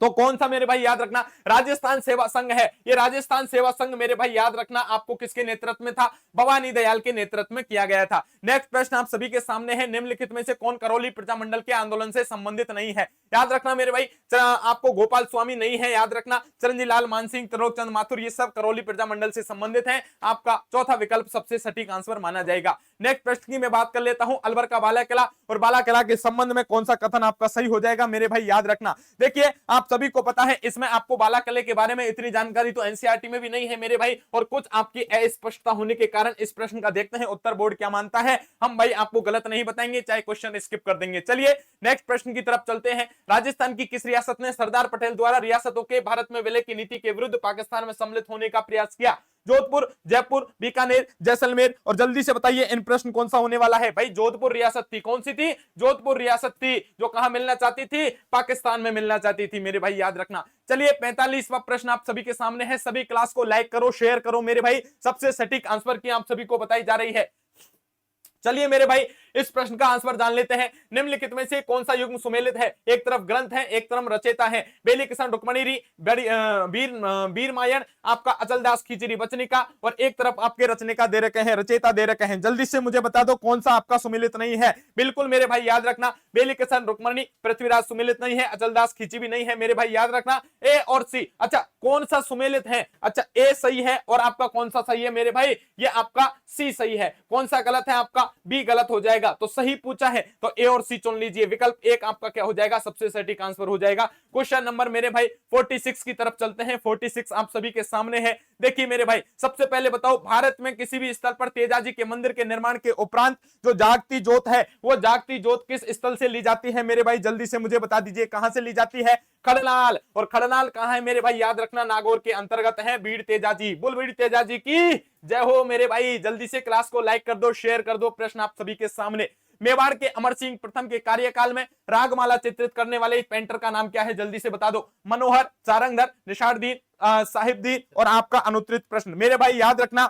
तो कौन सा मेरे भाई, याद रखना राजस्थान सेवा संघ है। ये राजस्थान सेवा संघ मेरे भाई याद रखना आपको किसके नेतृत्व में था, भवानी दयाल के नेतृत्व में किया गया था। नेक्स्ट प्रश्न आप सभी के सामने है, निम्नलिखित में से कौन करौली प्रजामंडल के आंदोलन से संबंधित नहीं है। याद रखना मेरे भाई, आपको गोपाल स्वामी नहीं है, याद रखना चिरंजी लाल मानसिंह, त्रिलोकचंद माथुर, ये सब करौली प्रजामंडल से संबंधित है। आपका चौथा विकल्प सबसे सटीक आंसर माना जाएगा। नेक्स्ट प्रश्न की मैं बात कर लेता हूं, अलवर का बाला किला और बाला किला के संबंध में कौन सा कथन आपका सही हो जाएगा मेरे भाई, याद रखना। देखिए आप सभी को पता है, इसमें आपको बाला किले के बारे में इतनी जानकारी तो एनसीईआरटी में भी नहीं है मेरे भाई, और कुछ आपकी अस्पष्टता होने के कारण इस प्रश्न का देखते हैं उत्तर बोर्ड क्या मानता है। हम भाई आपको गलत नहीं बताएंगे, चाहे क्वेश्चन स्किप कर देंगे। चलिए नेक्स्ट प्रश्न की तरफ चलते हैं। राजस्थान की किस रियासत ने सरदार पटेल द्वारा रियासतों के भारत में विलय की नीति के विरुद्ध पाकिस्तान में सम्मिलित होने का प्रयास किया। जोधपुर, जयपुर, बीकानेर, जैसलमेर। और जल्दी से बताइए इन प्रश्न कौन सा होने वाला है भाई। जोधपुर रियासत थी, कौन सी थी, जोधपुर रियासत थी, जो कहां मिलना चाहती थी, पाकिस्तान में मिलना चाहती थी मेरे भाई, याद रखना। चलिए 45वां प्रश्न आप सभी के सामने है। सभी क्लास को लाइक करो, शेयर करो मेरे भाई, सबसे सटीक आंसर की आप सभी को बताई जा रही है। चलिए मेरे भाई इस प्रश्न का आंसर जान लेते हैं। निम्नलिखित में से कौन सा युग्म सुमेलित है, एक तरफ ग्रंथ है, एक तरफ रचयिता है। बेली किशन रुक्मणी वीर मायन, आपका अचलदास खिचड़ी बचनिका, और एक तरफ आपके रचनिका दे रखे हैं, रचयिता दे रखे हैं। जल्दी से मुझे बता दो कौन सा आपका सुमेलित नहीं है। बिल्कुल मेरे भाई याद रखना, बेली किशन रुक्मणी पृथ्वीराज सुमेलित नहीं है, अचलदास खिची भी नहीं है मेरे भाई, याद रखना ए और सी। अच्छा कौन सा सुमेलित है, अच्छा ए सही है, और आपका कौन सा सही है मेरे भाई, ये आपका सी सही है। कौन सा गलत है आपका, बी गलत हो जाएगा। तो सही पूछा है तो ए और सी चुन लीजिए। विकल्प एक आपका क्या हो जाएगा, सबसे सटीक आंसर हो जाएगा। क्वेश्चन नंबर मेरे भाई 46 की तरफ चलते हैं। 46 आप सभी के सामने है। देखिए मेरे भाई, सबसे पहले बताओ, भारत में किसी भी स्थल पर तेजाजी के मंदिर के निर्माण के उपरांत जो जागती जोत है, वो जागती जोत किस स्थल से ली जाती है मेरे भाई? जल्दी से मुझे बता दीजिए, कहां से ली जाती है? खड़नाल। और खड़नाल कहां है मेरे भाई? याद रखना, नागौर के अंतर्गत है। बीड़ तेजाजी, बोल बीड़ तेजाजी की जय हो मेरे भाई। जल्दी से क्लास को लाइक कर दो, शेयर कर दो। प्रश्न आप सभी के सामने, मेवाड़ के अमर सिंह प्रथम के कार्यकाल में रागमाला चित्रित करने वाले पेंटर का नाम क्या है? जल्दी से बता दो। मनोहर, सारंगधर, निशारदीन, साहिबदीन और आपका अनुत्तरित प्रश्न मेरे भाई याद रखना,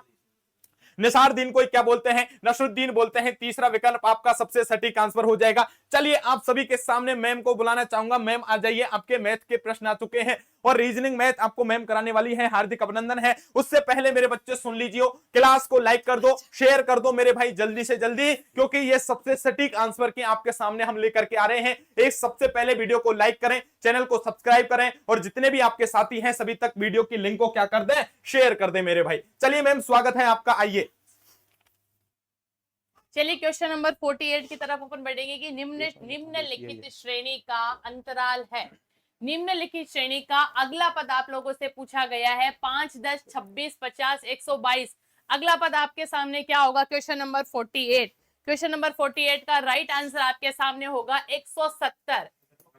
निसारदीन को क्या बोलते हैं? नसरुद्दीन बोलते हैं। तीसरा विकल्प आपका सबसे सटीक आंसर हो जाएगा। चलिए आप सभी के सामने मैम को बुलाना चाहूंगा। मैम आ जाइए, आपके मैथ के प्रश्न आ चुके हैं और रीजनिंग मैथ आपको मैम कराने वाली है। हार्दिक अभिनंदन है। उससे पहले मेरे बच्चे सुन लीजिए, क्लास को लाइक कर दो, शेयर कर दो मेरे भाई जल्दी से जल्दी, क्योंकि ये सबसे सटीक आंसर की आपके सामने हम लेकर के आ रहे हैं। एक सबसे पहले वीडियो को लाइक करें, चैनल को सब्सक्राइब करें और जितने भी आपके साथी हैं सभी तक वीडियो की लिंक को क्या कर दें, शेयर कर दें मेरे भाई। चलिए मैम स्वागत है आपका, आइए। चलिए क्वेश्चन नंबर 48 की तरफ अपन बढ़ेंगे कि निम्नलिखित श्रेणी का अंतराल है। निम्नलिखित श्रेणी का अगला पद आप लोगों से पूछा गया है 5, 10, 26, 50, 122। अगला पद आपके सामने क्या होगा? Question number 48। क्वेश्चन नंबर 48 का राइट आंसर आपके सामने होगा 170।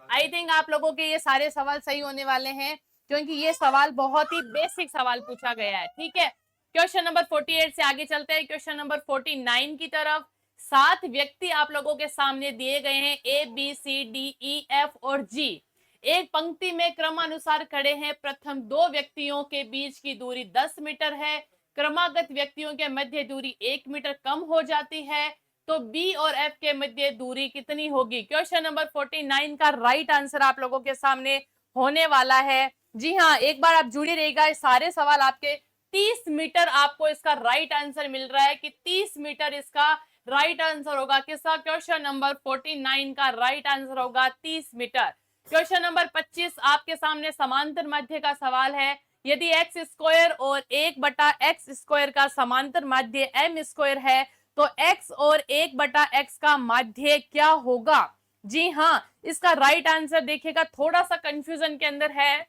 आई थिंक आप लोगों के ये सारे सवाल सही होने वाले हैं, क्योंकि ये सवाल बहुत ही बेसिक सवाल पूछा गया है। ठीक है, क्वेश्चन नंबर 48 से आगे चलते हैं क्वेश्चन नंबर 49 की तरफ। 7 व्यक्ति आप लोगों के सामने दिए गए हैं, A B C D E F और जी। एक पंक्ति में क्रमानुसार खड़े हैं। प्रथम 2 व्यक्तियों के बीच की दूरी 10 मीटर है। क्रमागत व्यक्तियों के मध्य दूरी 1 मीटर कम हो जाती है। तो बी और एफ के मध्य दूरी कितनी होगी? क्वेश्चन नंबर 49 का राइट आंसर आप लोगों के सामने होने वाला है। जी हाँ, एक बार आप जुड़े रहिएगा। सारे सवाल आपके 30 मीटर आपको इसका राइट आंसर मिल रहा है कि 30 मीटर इसका राइट आंसर होगा। किसका? क्वेश्चन नंबर 49 का राइट आंसर होगा 30 मीटर। क्वेश्चन नंबर 25 आपके सामने समांतर माध्य का सवाल है। यदि एक्स स्क्वायर और 1/x स्क्वायर का समांतर माध्य m स्क्वायर है, तो x और 1/x का माध्य क्या होगा? जी हाँ, इसका राइट आंसर देखिएगा, थोड़ा सा कंफ्यूजन के अंदर है।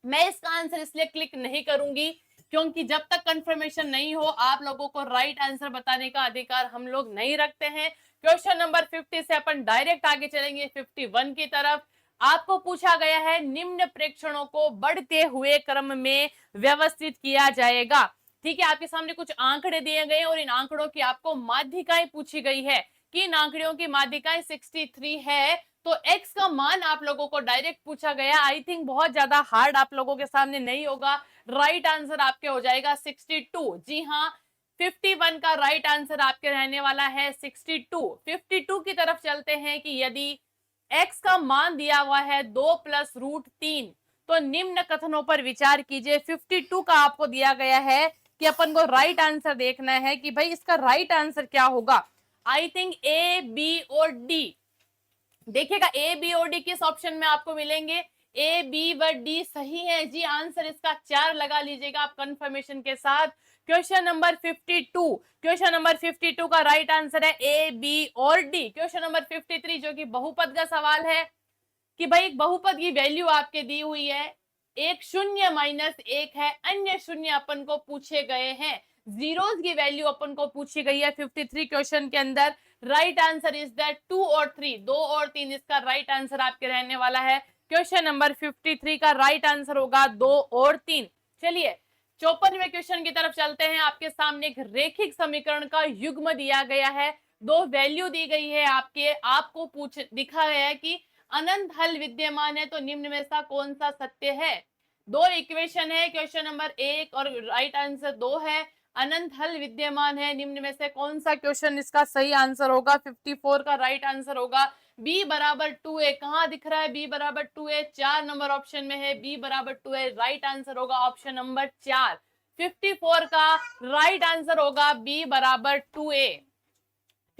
मैं इसका आंसर इसलिए क्लिक नहीं करूंगी क्योंकि जब तक कंफर्मेशन नहीं हो आप लोगों को राइट आंसर बताने का अधिकार हम लोग नहीं रखते हैं। क्वेश्चन नंबर 50 से अपन डायरेक्ट आगे चलेंगे 51 की तरफ। आपको पूछा गया है निम्न प्रेक्षणों को बढ़ते हुए क्रम में व्यवस्थित किया जाएगा। ठीक है, आपके सामने कुछ आंकड़े दिए गए और इन आंकड़ों की आपको माध्यिकाएं पूछी गई है कि इन आंकड़ों की माध्यिकाएं 63 है। तो x का मान आप लोगों को डायरेक्ट पूछा गया। आई थिंक बहुत ज्यादा हार्ड आप लोगों के सामने नहीं होगा। राइट आंसर आपके हो जाएगा 62। जी हाँ, 51 का राइट आंसर आपके रहने वाला है 62। 52 की तरफ चलते हैं कि यदि x का मान दिया हुआ है 2 + √3, तो निम्न कथनों पर विचार कीजिए। 52 का आपको दिया गया है कि अपन को राइट आंसर देखना है कि भाई इसका राइट आंसर क्या होगा। आई थिंक ए, बी और डी। देखिएगा, ए, बी और डी किस ऑप्शन में आपको मिलेंगे? ए, बी व डी सही है जी। आंसर इसका 4 लगा लीजिएगा आप कंफर्मेशन के साथ। क्वेश्चन नंबर 52, क्वेश्चन नंबर 52 का राइट आंसर है ए, बी और डी। क्वेश्चन नंबर 53 जो कि बहुपद का सवाल है कि भाई एक बहुपद की वैल्यू आपके दी हुई है, एक शून्य -1 है, अन्य शून्य अपन को पूछे गए हैं, जीरोस की वैल्यू अपन को पूछी गई है 53 क्वेश्चन के अंदर। राइट आंसर इज दैट 2 और 3, 2 और 3 इसका राइट आंसर आपके रहने वाला है। क्वेश्चन नंबर 53 का राइट आंसर होगा 2 और 3। चलिए 54वें क्वेश्चन की तरफ चलते हैं। आपके सामने एक रेखिक समीकरण का युग्म दिया गया है, 2 वैल्यू दी गई है आपको दिखा गया है कि अनंत हल विद्यमान है, तो निम्न में से कौन सा सत्य है? 2 इक्वेशन है, क्वेश्चन नंबर 1 और राइट आंसर 2 है। अनंत हल विद्यमान है, निम्न में से कौन सा क्वेश्चन इसका सही आंसर होगा? 54 का राइट आंसर होगा b = 2a। कहां दिख रहा है b = 2a? 4 नंबर ऑप्शन में है b = 2a। राइट आंसर होगा ऑप्शन नंबर 4। 54 का राइट आंसर होगा b = 2a।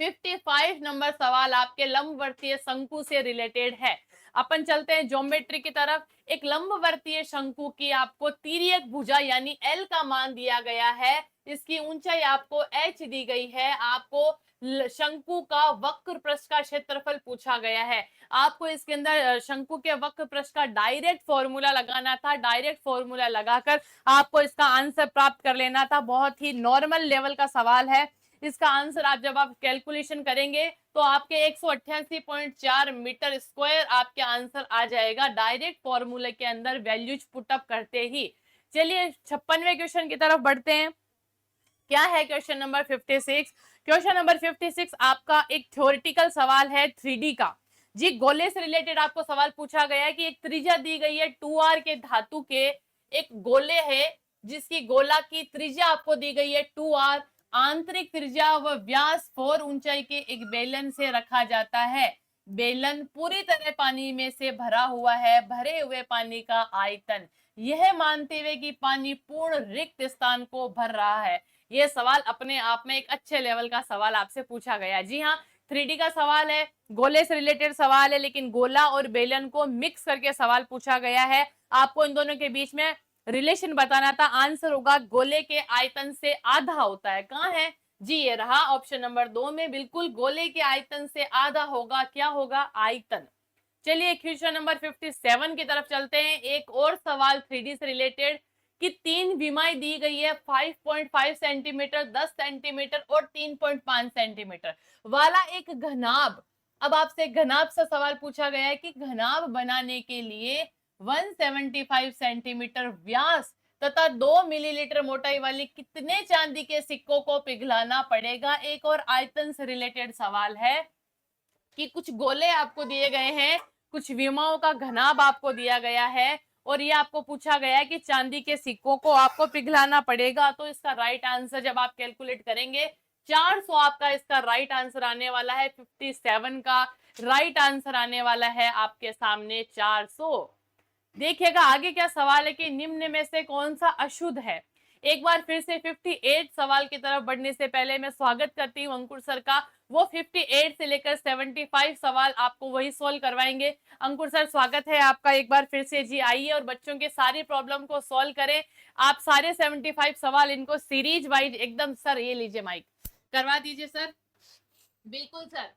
55 नंबर सवाल आपके लंबवर्तीय शंकु से रिलेटेड है। अपन चलते हैं ज्योमेट्री की तरफ। एक लंबवर्तीय शंकु की आपको तिर्यक भुजा यानी L का मान दिया गया है। इसकी ऊंचाई आपको h दी गई है। आपको शंकु का वक्र पृष्ठ का क्षेत्रफल पूछा गया है। आपको इसके अंदर शंकु के वक्र पृष्ठ का डायरेक्ट फॉर्मूला लगाना था, डायरेक्ट फॉर्मूला लगाकर आपको इसका आंसर प्राप्त कर लेना था। बहुत ही नॉर्मल लेवल का सवाल है। इसका आंसर आप जब आप कैलकुलेशन करेंगे तो आपके 188.4 मीटर स्क्वायर आपके आंसर आ जाएगा डायरेक्ट फॉर्मूले के अंदर वैल्यूज पुटअप करते ही। चलिए 56वें क्वेश्चन की तरफ बढ़ते हैं। क्या है क्वेश्चन नंबर 56? क्वेश्चन नंबर 56 आपका एक थ्योरेटिकल सवाल है 3D का। जी गोले से रिलेटेड आपको सवाल पूछा गया है कि एक त्रिज्या दी गई है 2r के धातु के एक गोले है जिसकी गोला की त्रिज्या आपको दी गई है 2r, आंतरिक त्रिज्या व व्यास 4 ऊंचाई के एक बेलन से रखा जाता है। बेलन पूरी तरह पानी में से भरा हुआ है। भरे हुए पानी का आयतन, यह मानते हुए कि पानी पूर्ण रिक्त स्थान को भर रहा है। यह सवाल अपने आप में एक अच्छे लेवल का सवाल आपसे पूछा गया। जी हाँ, 3D का सवाल है, गोले से रिलेटेड सवाल है, लेकिन गोला और बेलन को मिक्स करके सवाल पूछा गया है। आपको इन दोनों के बीच में रिलेशन बताना था। आंसर होगा गोले के आयतन से आधा होता है। कहाँ है जी? ये रहा ऑप्शन नंबर 2 में, बिल्कुल गोले के आयतन से आधा होगा। क्या होगा? आयतन। चलिए क्वेश्चन नंबर 57 की तरफ चलते हैं। एक और सवाल 3D से रिलेटेड कि 3 विमाएं दी गई है 5.5 सेंटीमीटर, 10 सेंटीमीटर और 3.5 सेंटीमीटर वाला एक घनाभ। अब आपसे घनाभ से सवाल पूछा गया है कि घनाभ बनाने के लिए 175 सेंटीमीटर व्यास तथा 2 मिलीलीटर मोटाई वाली कितने चांदी के सिक्कों को पिघलाना पड़ेगा। एक और आयतन से रिलेटेड सवाल है कि कुछ गोले आपको दिए गए हैं, कुछ विमाओं का घनाभ आपको दिया गया है और ये आपको पूछा गया है कि चांदी के सिक्कों को आपको पिघलाना पड़ेगा। तो इसका राइट आंसर जब आप कैलकुलेट करेंगे 400 आपका इसका राइट आंसर आने वाला है। 57 का राइट आंसर आने वाला है आपके सामने 400। देखिएगा आगे क्या सवाल है कि निम्न में से कौन सा अशुद्ध है। एक बार फिर से 58 सवाल की तरफ बढ़ने से पहले मैं स्वागत करती हूँ अंकुर सर का। वो 58 से लेकर 75 सवाल आपको वही सोल्व करवाएंगे। अंकुर सर स्वागत है आपका एक बार फिर से। जी आइए और बच्चों के सारी प्रॉब्लम को सॉल्व करें। आप सारे 75 सवाल इनको सीरीज वाइज एकदम, सर ये लीजिए माइक करवा दीजिए सर। बिल्कुल सर।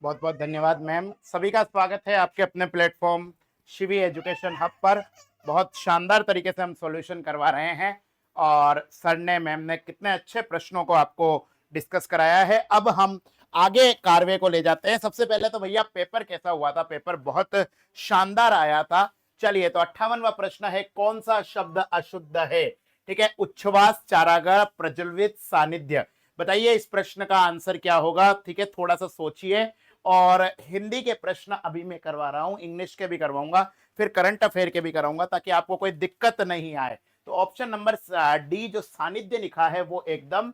बहुत बहुत धन्यवाद मैम। सभी का स्वागत है आपके अपने प्लेटफॉर्म शिवी एजुकेशन हब पर। बहुत शानदार तरीके से हम सॉल्यूशन करवा रहे हैं और सर ने, मैम ने कितने अच्छे प्रश्नों को आपको डिस्कस कराया है। अब हम आगे कार्य को ले जाते हैं। सबसे पहले तो भैया पेपर कैसा हुआ था? पेपर बहुत शानदार आया था। चलिए तो 58वां प्रश्न है, कौन सा शब्द अशुद्ध है? ठीक है, उच्छ्वास, चारागार, प्रज्वलित, सानिध्य। बताइए इस प्रश्न का आंसर क्या होगा? ठीक है, थोड़ा सा सोचिए। और हिंदी के प्रश्न अभी मैं करवा रहा हूं, इंग्लिश के भी करवाऊंगा, फिर करंट अफेयर के भी कराऊंगा ताकि आपको कोई दिक्कत नहीं आए। तो ऑप्शन नंबर डी जो सानिध्य लिखा है वो एकदम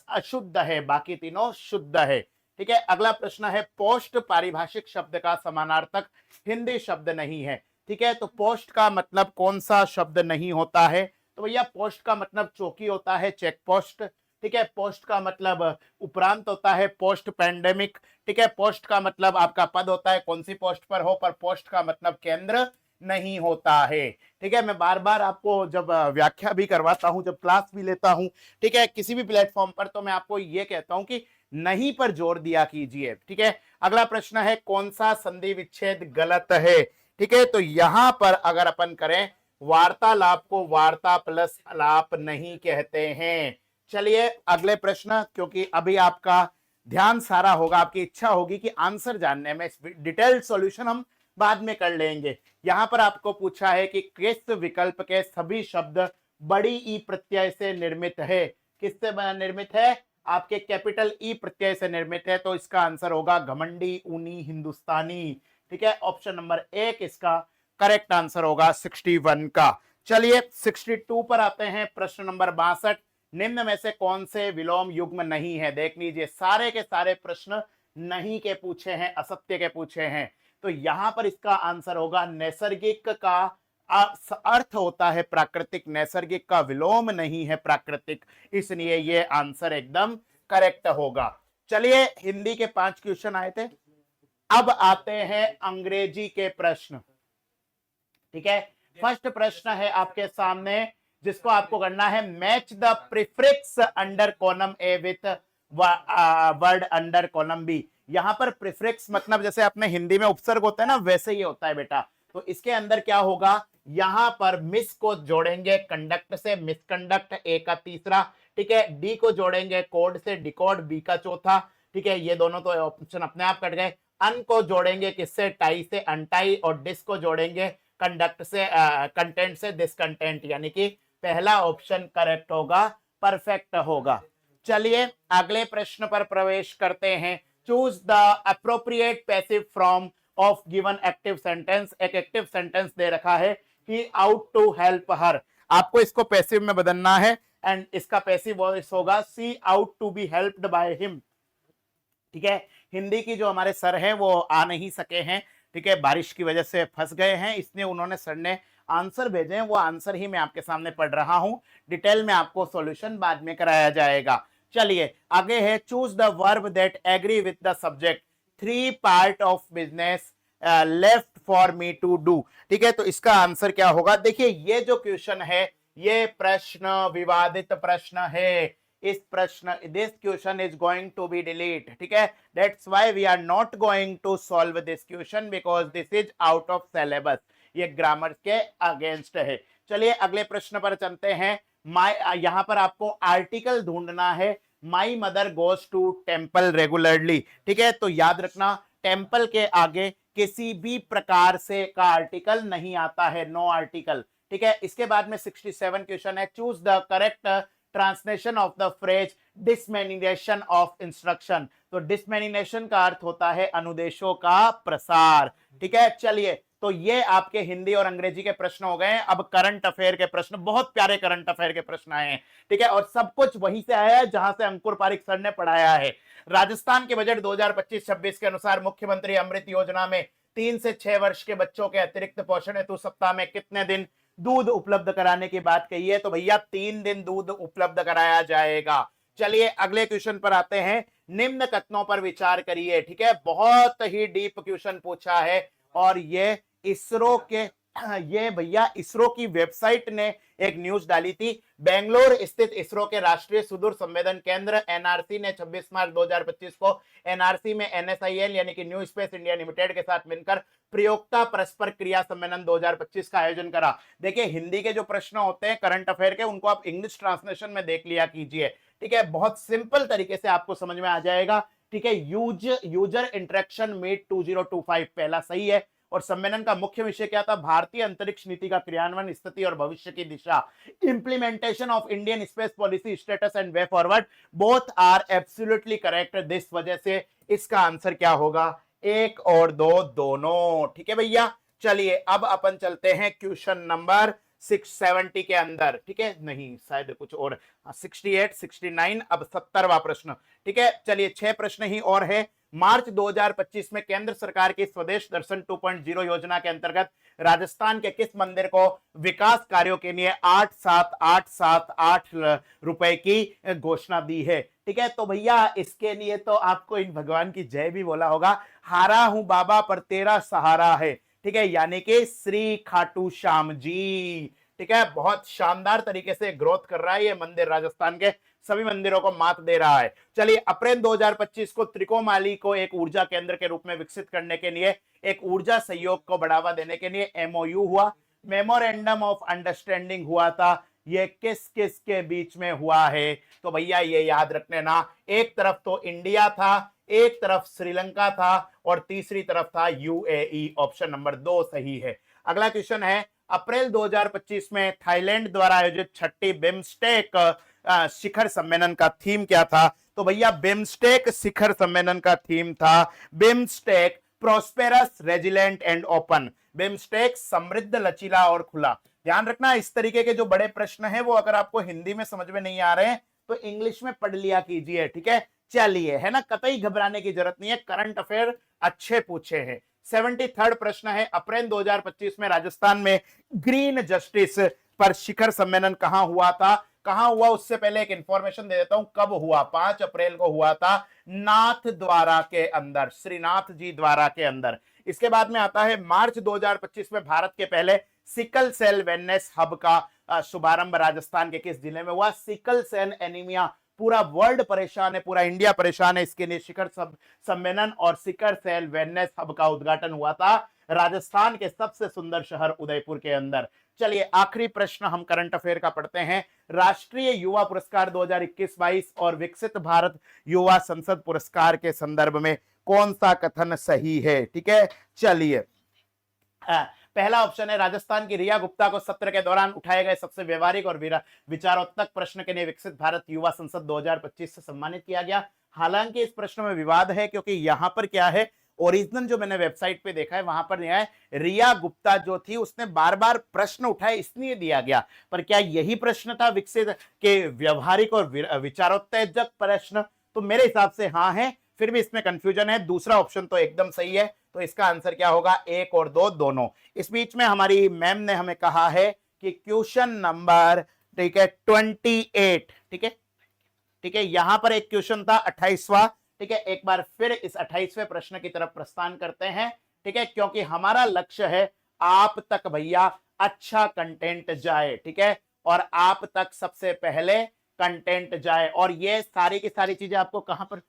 अशुद्ध है, बाकी तीनों शुद्ध है। ठीक है, अगला प्रश्न है, पोस्ट पारिभाषिक शब्द का समानार्थक हिंदी शब्द नहीं है। ठीक है, तो पोस्ट का मतलब कौन सा शब्द नहीं होता है? तो भैया पोस्ट का मतलब चौकी होता है, चेक पोस्ट। ठीक है, पोस्ट का मतलब उपरांत होता है, पोस्ट पैंडेमिक। ठीक है, पोस्ट का मतलब आपका पद होता है, कौन सी पोस्ट पर हो, पर पोस्ट का मतलब केंद्र नहीं होता है। ठीक है, मैं बार बार आपको जब व्याख्या भी करवाता हूं, जब क्लास भी लेता हूं, ठीक है, किसी भी प्लेटफॉर्म पर, तो मैं आपको ये कहता हूं कि नहीं पर जोर दिया कीजिए। ठीक है, अगला प्रश्न है, कौन सा संधि विच्छेद गलत है? ठीक है, तो यहां पर अगर अपन करें, वार्तालाप को वार्ता प्लस आलाप नहीं कहते हैं। चलिए अगले प्रश्न, क्योंकि अभी आपका ध्यान सारा होगा, आपकी इच्छा होगी कि आंसर जानने में, डिटेल्ड सॉल्यूशन हम बाद में कर लेंगे। यहां पर आपको पूछा है कि किस विकल्प के सभी शब्द बड़ी ई प्रत्यय से निर्मित है? किससे निर्मित है? आपके कैपिटल ई प्रत्यय से निर्मित है। तो इसका आंसर होगा घमंडी, ऊनी, हिंदुस्तानी। ठीक है, ऑप्शन नंबर 1 इसका करेक्ट आंसर होगा 61 का। चलिए 62 पर आते हैं। प्रश्न नंबर 62, निम्न में से कौन से विलोम युग्म नहीं है? देख लीजिए सारे के सारे प्रश्न नहीं के पूछे हैं, असत्य के पूछे हैं। तो यहां पर इसका आंसर होगा नैसर्गिक का अर्थ होता है प्राकृतिक, नैसर्गिक का विलोम नहीं है प्राकृतिक, इसलिए ये आंसर एकदम करेक्ट होगा। चलिए हिंदी के 5 क्वेश्चन आए थे, अब आते हैं अंग्रेजी के प्रश्न। ठीक है, फर्स्ट प्रश्न है आपके सामने जिसको आपको करना है, match the prefix under column A with word under column B. यहाँ पर प्रिफिक्स मतलब जैसे अपने हिंदी में उपसर्ग होता है ना, वैसे ही होता है बेटा। तो इसके अंदर क्या होगा, यहां पर मिस को जोड़ेंगे कंडक्ट से, मिसकंडक्ट ए का तीसरा, ठीक है। डी को जोड़ेंगे कोड से, डिकोड बी का चौथा, ठीक है। ये दोनों तो ऑप्शन अपने आप कट गए। अन को जोड़ेंगे किससे, टाई से, अनटाई, और डिस को जोड़ेंगे कंडक्ट से, कंटेंट से, डिसकंटेंट, यानी कि पहला ऑप्शन करेक्ट होगा, परफेक्ट होगा। चलिए अगले प्रश्न पर प्रवेश करते हैं। Choose the appropriate passive form of given active sentence. एक एक्टिव सेंटेंस दे रखा है कि आउट टू हेल्प हर, आपको इसको पैसिव में बदलना है एंड इसका पैसिव वॉइस होगा see out to be helped by him, ठीक है। हिंदी की जो हमारे सर हैं वो आ नहीं सके हैं, ठीक है, बारिश की वजह से फंस गए हैं, इसलिए उन्होंने सर ने आंसर भेजे हैं, वो आंसर ही मैं आपके सामने पढ़ रहा हूं। डिटेल में आपको सॉल्यूशन बाद में कराया जाएगा। चलिए आगे है, choose the verb that agree with the subject, 3 part of business left for me to do, ठीक है। तो इसका आंसर क्या होगा, देखिए ये जो क्वेश्चन है ये प्रश्न विवादित प्रश्न है। इस प्रश्न, this question is going to be delete, ठीक है। That's why we are not going to solve this question because this is out of syllabus, ये ग्रामर के अगेंस्ट है। चलिए अगले प्रश्न पर चलते हैं। यहां पर आपको आर्टिकल ढूंढना है, my mother goes to temple regularly, ठीक है। तो याद रखना टेम्पल के आगे किसी भी प्रकार से का आर्टिकल नहीं आता है, नो आर्टिकल, ठीक है। इसके बाद में 67 क्वेश्चन है, choose the correct translation of the phrase dissemination of instruction. तो डिसमेनिनेशन का अर्थ होता है अनुदेशों का प्रसार, ठीक है। चलिए तो ये आपके हिंदी और अंग्रेजी के प्रश्न हो गए। अब करंट अफेयर के प्रश्न, बहुत प्यारे करंट अफेयर के प्रश्न आए हैं, ठीक है, और सब कुछ वहीं से आया है जहां से अंकुर पारिक सर ने पढ़ाया है। राजस्थान के बजट 2025-26 के अनुसार मुख्यमंत्री अमृत योजना में 3 से 6 वर्ष के बच्चों के अतिरिक्त पोषण हेतु सप्ताह में कितने दिन दूध उपलब्ध कराने की बात कही है, तो भैया 3 दिन दूध उपलब्ध कराया जाएगा। चलिए अगले क्वेश्चन पर आते हैं, निम्न कथनों पर विचार करिए, ठीक है। बहुत ही डीप क्वेश्चन पूछा है और ये इसरो के, ये भैया इसरो की वेबसाइट ने एक न्यूज डाली थी। बेंगलोर स्थित इसरो के राष्ट्रीय सुदूर संवेदन केंद्र एनआरसी ने 26 मार्च 2025 को एनआरसी में एनएसआईएल यानी कि न्यू स्पेस इंडिया लिमिटेड के साथ मिलकर प्रयोक्ता परस्पर क्रिया सम्मेलन 2025 का आयोजन करा। देखिए हिंदी के जो प्रश्न होते हैं करंट अफेयर के, उनको आप इंग्लिश ट्रांसलेशन में देख लिया कीजिए, ठीक है। बहुत सिंपल तरीके से आपको समझ में आ जाएगा, ठीक है। यूजर इंटरेक्शन मीट 2025 पहला सही है। और सम्मेलन का मुख्य विषय क्या था, भारतीय अंतरिक्ष नीति का क्रियान्वयन, स्थिति और भविष्य की दिशा, implementation of Indian space policy status and way forward, both are absolutely correct. This वजह से इसका आंसर क्या होगा, 1 और 2 दोनों, ठीक है भैया। चलिए अब अपन चलते हैं क्वेश्चन नंबर 670 के अंदर, ठीक है, नहीं शायद कुछ और, 68, 69, अब 70वां प्रश्न, ठीक है। चलिए 6 प्रश्न ही और है। मार्च 2025 में केंद्र सरकार की स्वदेश दर्शन 2.0 योजना के अंतर्गत राजस्थान के किस मंदिर को विकास कार्यों के लिए 8,7,8,8 रुपए की घोषणा दी है, ठीक है। तो भैया इसके लिए तो आपको इन भगवान की जय भी बोला होगा, हारा हूं बाबा पर तेरा सहारा है, ठीक है, यानी कि श्री खाटू श्याम जी, ठीक है। बहुत शानदार तरीके से ग्रोथ कर रहा है ये मंदिर, राजस्थान के सभी मंदिरों को मात दे रहा है। चलिए अप्रैल 2025 को त्रिकोमाली को एक ऊर्जा केंद्र के रूप में विकसित करने के लिए, एक ऊर्जा सहयोग को बढ़ावा देने के लिए एमओयू हुआ, मेमोरेंडम ऑफ अंडरस्टैंडिंग हुआ था। ये किस किस के बीच में हुआ है, तो भैया ये याद रखने ना, एक तरफ तो इंडिया था, एक तरफ श्रीलंका था और तीसरी तरफ था यूएई। ऑप्शन नंबर 2 सही है। अगला क्वेश्चन है, अप्रैल 2025 में थाईलैंड द्वारा आयोजित 6ठी बिम्स्टेक शिखर सम्मेलन का थीम क्या था, तो भैया बिम्स्टेक शिखर सम्मेलन का थीम था BIMSTEC prosperous, resilient and open. BIMSTEC समृद्ध, लचीला और खुला। ध्यान रखना इस तरीके के जो बड़े प्रश्न हैं वो अगर आपको हिंदी में समझ में नहीं आ रहे हैं तो इंग्लिश में पढ़ लिया कीजिए, ठीक है। चलिए है ना, कतई घबराने की जरूरत नहीं है, करंट अफेयर अच्छे पूछे हैं। 73rd प्रश्न है, अप्रैल 2025 में राजस्थान में ग्रीन जस्टिस पर शिखर सम्मेलन कहां हुआ था, कहां हुआ उससे पहले एक इंफॉर्मेशन दे देता हूं कब हुआ। 5 अप्रैल को हुआ था नाथ द्वारा के अंदर, श्रीनाथ जी द्वारा के अंदर। इसके बाद में आता है मार्च 2025 में भारत के पहले सिकल सेल वेलनेस हब का शुभारंभ राजस्थान के किस जिले में हुआ, सिकल सेल एनीमिया पूरा वर्ल्ड परेशान है, पूरा इंडिया परेशान है। इसके लिए शिखर सम्मेलन और सिकर सेल वेलनेस हब का उद्घाटन हुआ था राजस्थान के सबसे सुंदर शहर उदयपुर के अंदर। चलिए आखिरी प्रश्न हम करंट अफेयर का पढ़ते हैं। राष्ट्रीय युवा पुरस्कार 2021-22 और विकसित भारत युवा संसद पुरस्कार के संदर्भ में कौन सा कथन सही है? ठीक है, चलिए पहला ऑप्शन है राजस्थान की रिया गुप्ता को सत्र के दौरान उठाए गए सबसे व्यवहारिक और विचारोत्तक प्रश्न के लिए विकसित भारत युवा संसद 2025 से सम्मानित किया गया। हालांकि इस प्रश्न में विवाद है क्योंकि यहां पर क्या है, ओरिजिनल जो मैंने वेबसाइट पे देखा है वहां पर यह है रिया गुप्ता जो थी उसने बार बार प्रश्न उठाए इसलिए दिया गया, पर क्या यही प्रश्न था विकसित के व्यवहारिक और विचारोत्तेजक प्रश्न? तो मेरे हिसाब से हाँ है, फिर भी इसमें कंफ्यूजन है। दूसरा ऑप्शन तो एकदम सही है, तो इसका आंसर क्या होगा? 1 और 2 दोनों। इस बीच में हमारी मैम ने हमें कहा है कि क्वेश्चन नंबर, ठीक है, 28, ठीक है, ठीक है, यहां पर एक क्वेश्चन था 28वां, ठीक है। एक बार फिर इस 28वें प्रश्न की तरफ प्रस्थान करते हैं, ठीक है, क्योंकि हमारा लक्ष्य है आप तक भैया अच्छा कंटेंट जाए, ठीक है, और आप तक सबसे पहले कंटेंट जाए। और ये सारी की सारी चीजें आपको कहां पर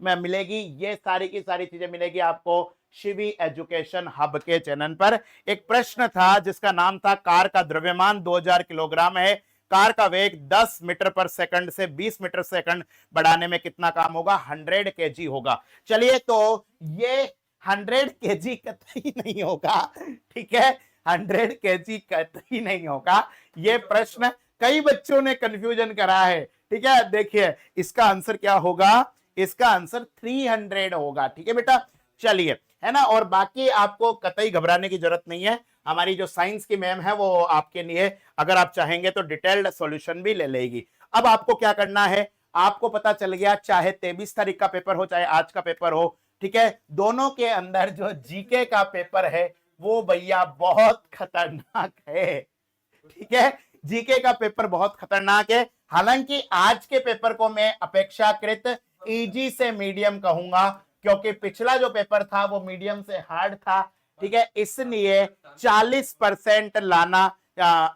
मिलेगी? ये सारी की सारी चीजें मिलेगी आपको शिवी एजुकेशन हब के चैनल पर। एक प्रश्न था जिसका नाम था कार का द्रव्यमान 2000 किलोग्राम है, कार का वेग 10 मीटर पर सेकंड से 20 मीटर सेकंड बढ़ाने में कितना काम होगा? 100 kg होगा। चलिए, तो ये 100 kg कतई नहीं होगा, ठीक है, 100 kg कतई नहीं होगा। ये प्रश्न कई बच्चों ने कंफ्यूजन करा है, ठीक है। देखिए इसका आंसर क्या होगा? इसका आंसर 300 होगा, ठीक है बेटा। चलिए, है ना, और बाकी आपको कतई घबराने की जरूरत नहीं है। हमारी जो साइंस की मैम है वो आपके लिए अगर आप चाहेंगे तो डिटेल्ड सॉल्यूशन भी ले लेगी। अब आपको क्या करना है, आपको पता चल गया चाहे 23 तारीख का पेपर हो चाहे आज का पेपर हो, ठीक है, दोनों के अंदर जो जीके का पेपर है वो भैया बहुत खतरनाक है, ठीक है, जीके का पेपर बहुत खतरनाक है। हालांकि आज के पेपर को मैं अपेक्षाकृत इजी से मीडियम कहूंगा क्योंकि पिछला जो पेपर था वो मीडियम से हार्ड था, ठीक है, इसलिए 40% लाना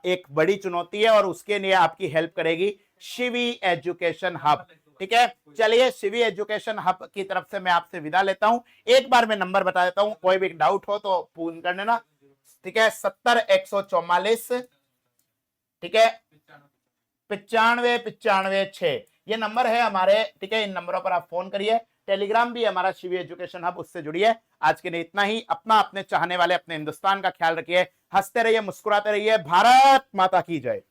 एक बड़ी चुनौती है और उसके लिए आपकी हेल्प करेगी शिवी एजुकेशन हब, ठीक है। चलिए, शिवी एजुकेशन हब की तरफ से मैं आपसे विदा लेता हूं। एक बार मैं नंबर बता देता हूं, कोई भी डाउट हो तो फोन कर लेना, ठीक है, 70-144, ठीक है, 95-95-6 ये नंबर है हमारे, ठीक है। इन नंबरों पर आप फोन करिए। टेलीग्राम भी हमारा शिवी एजुकेशन हब, उससे जुड़िए। आज के लिए इतना ही। अपना, अपने चाहने वाले, अपने हिंदुस्तान का ख्याल रखिए। हंसते रहिए, मुस्कुराते रहिए। भारत माता की जय।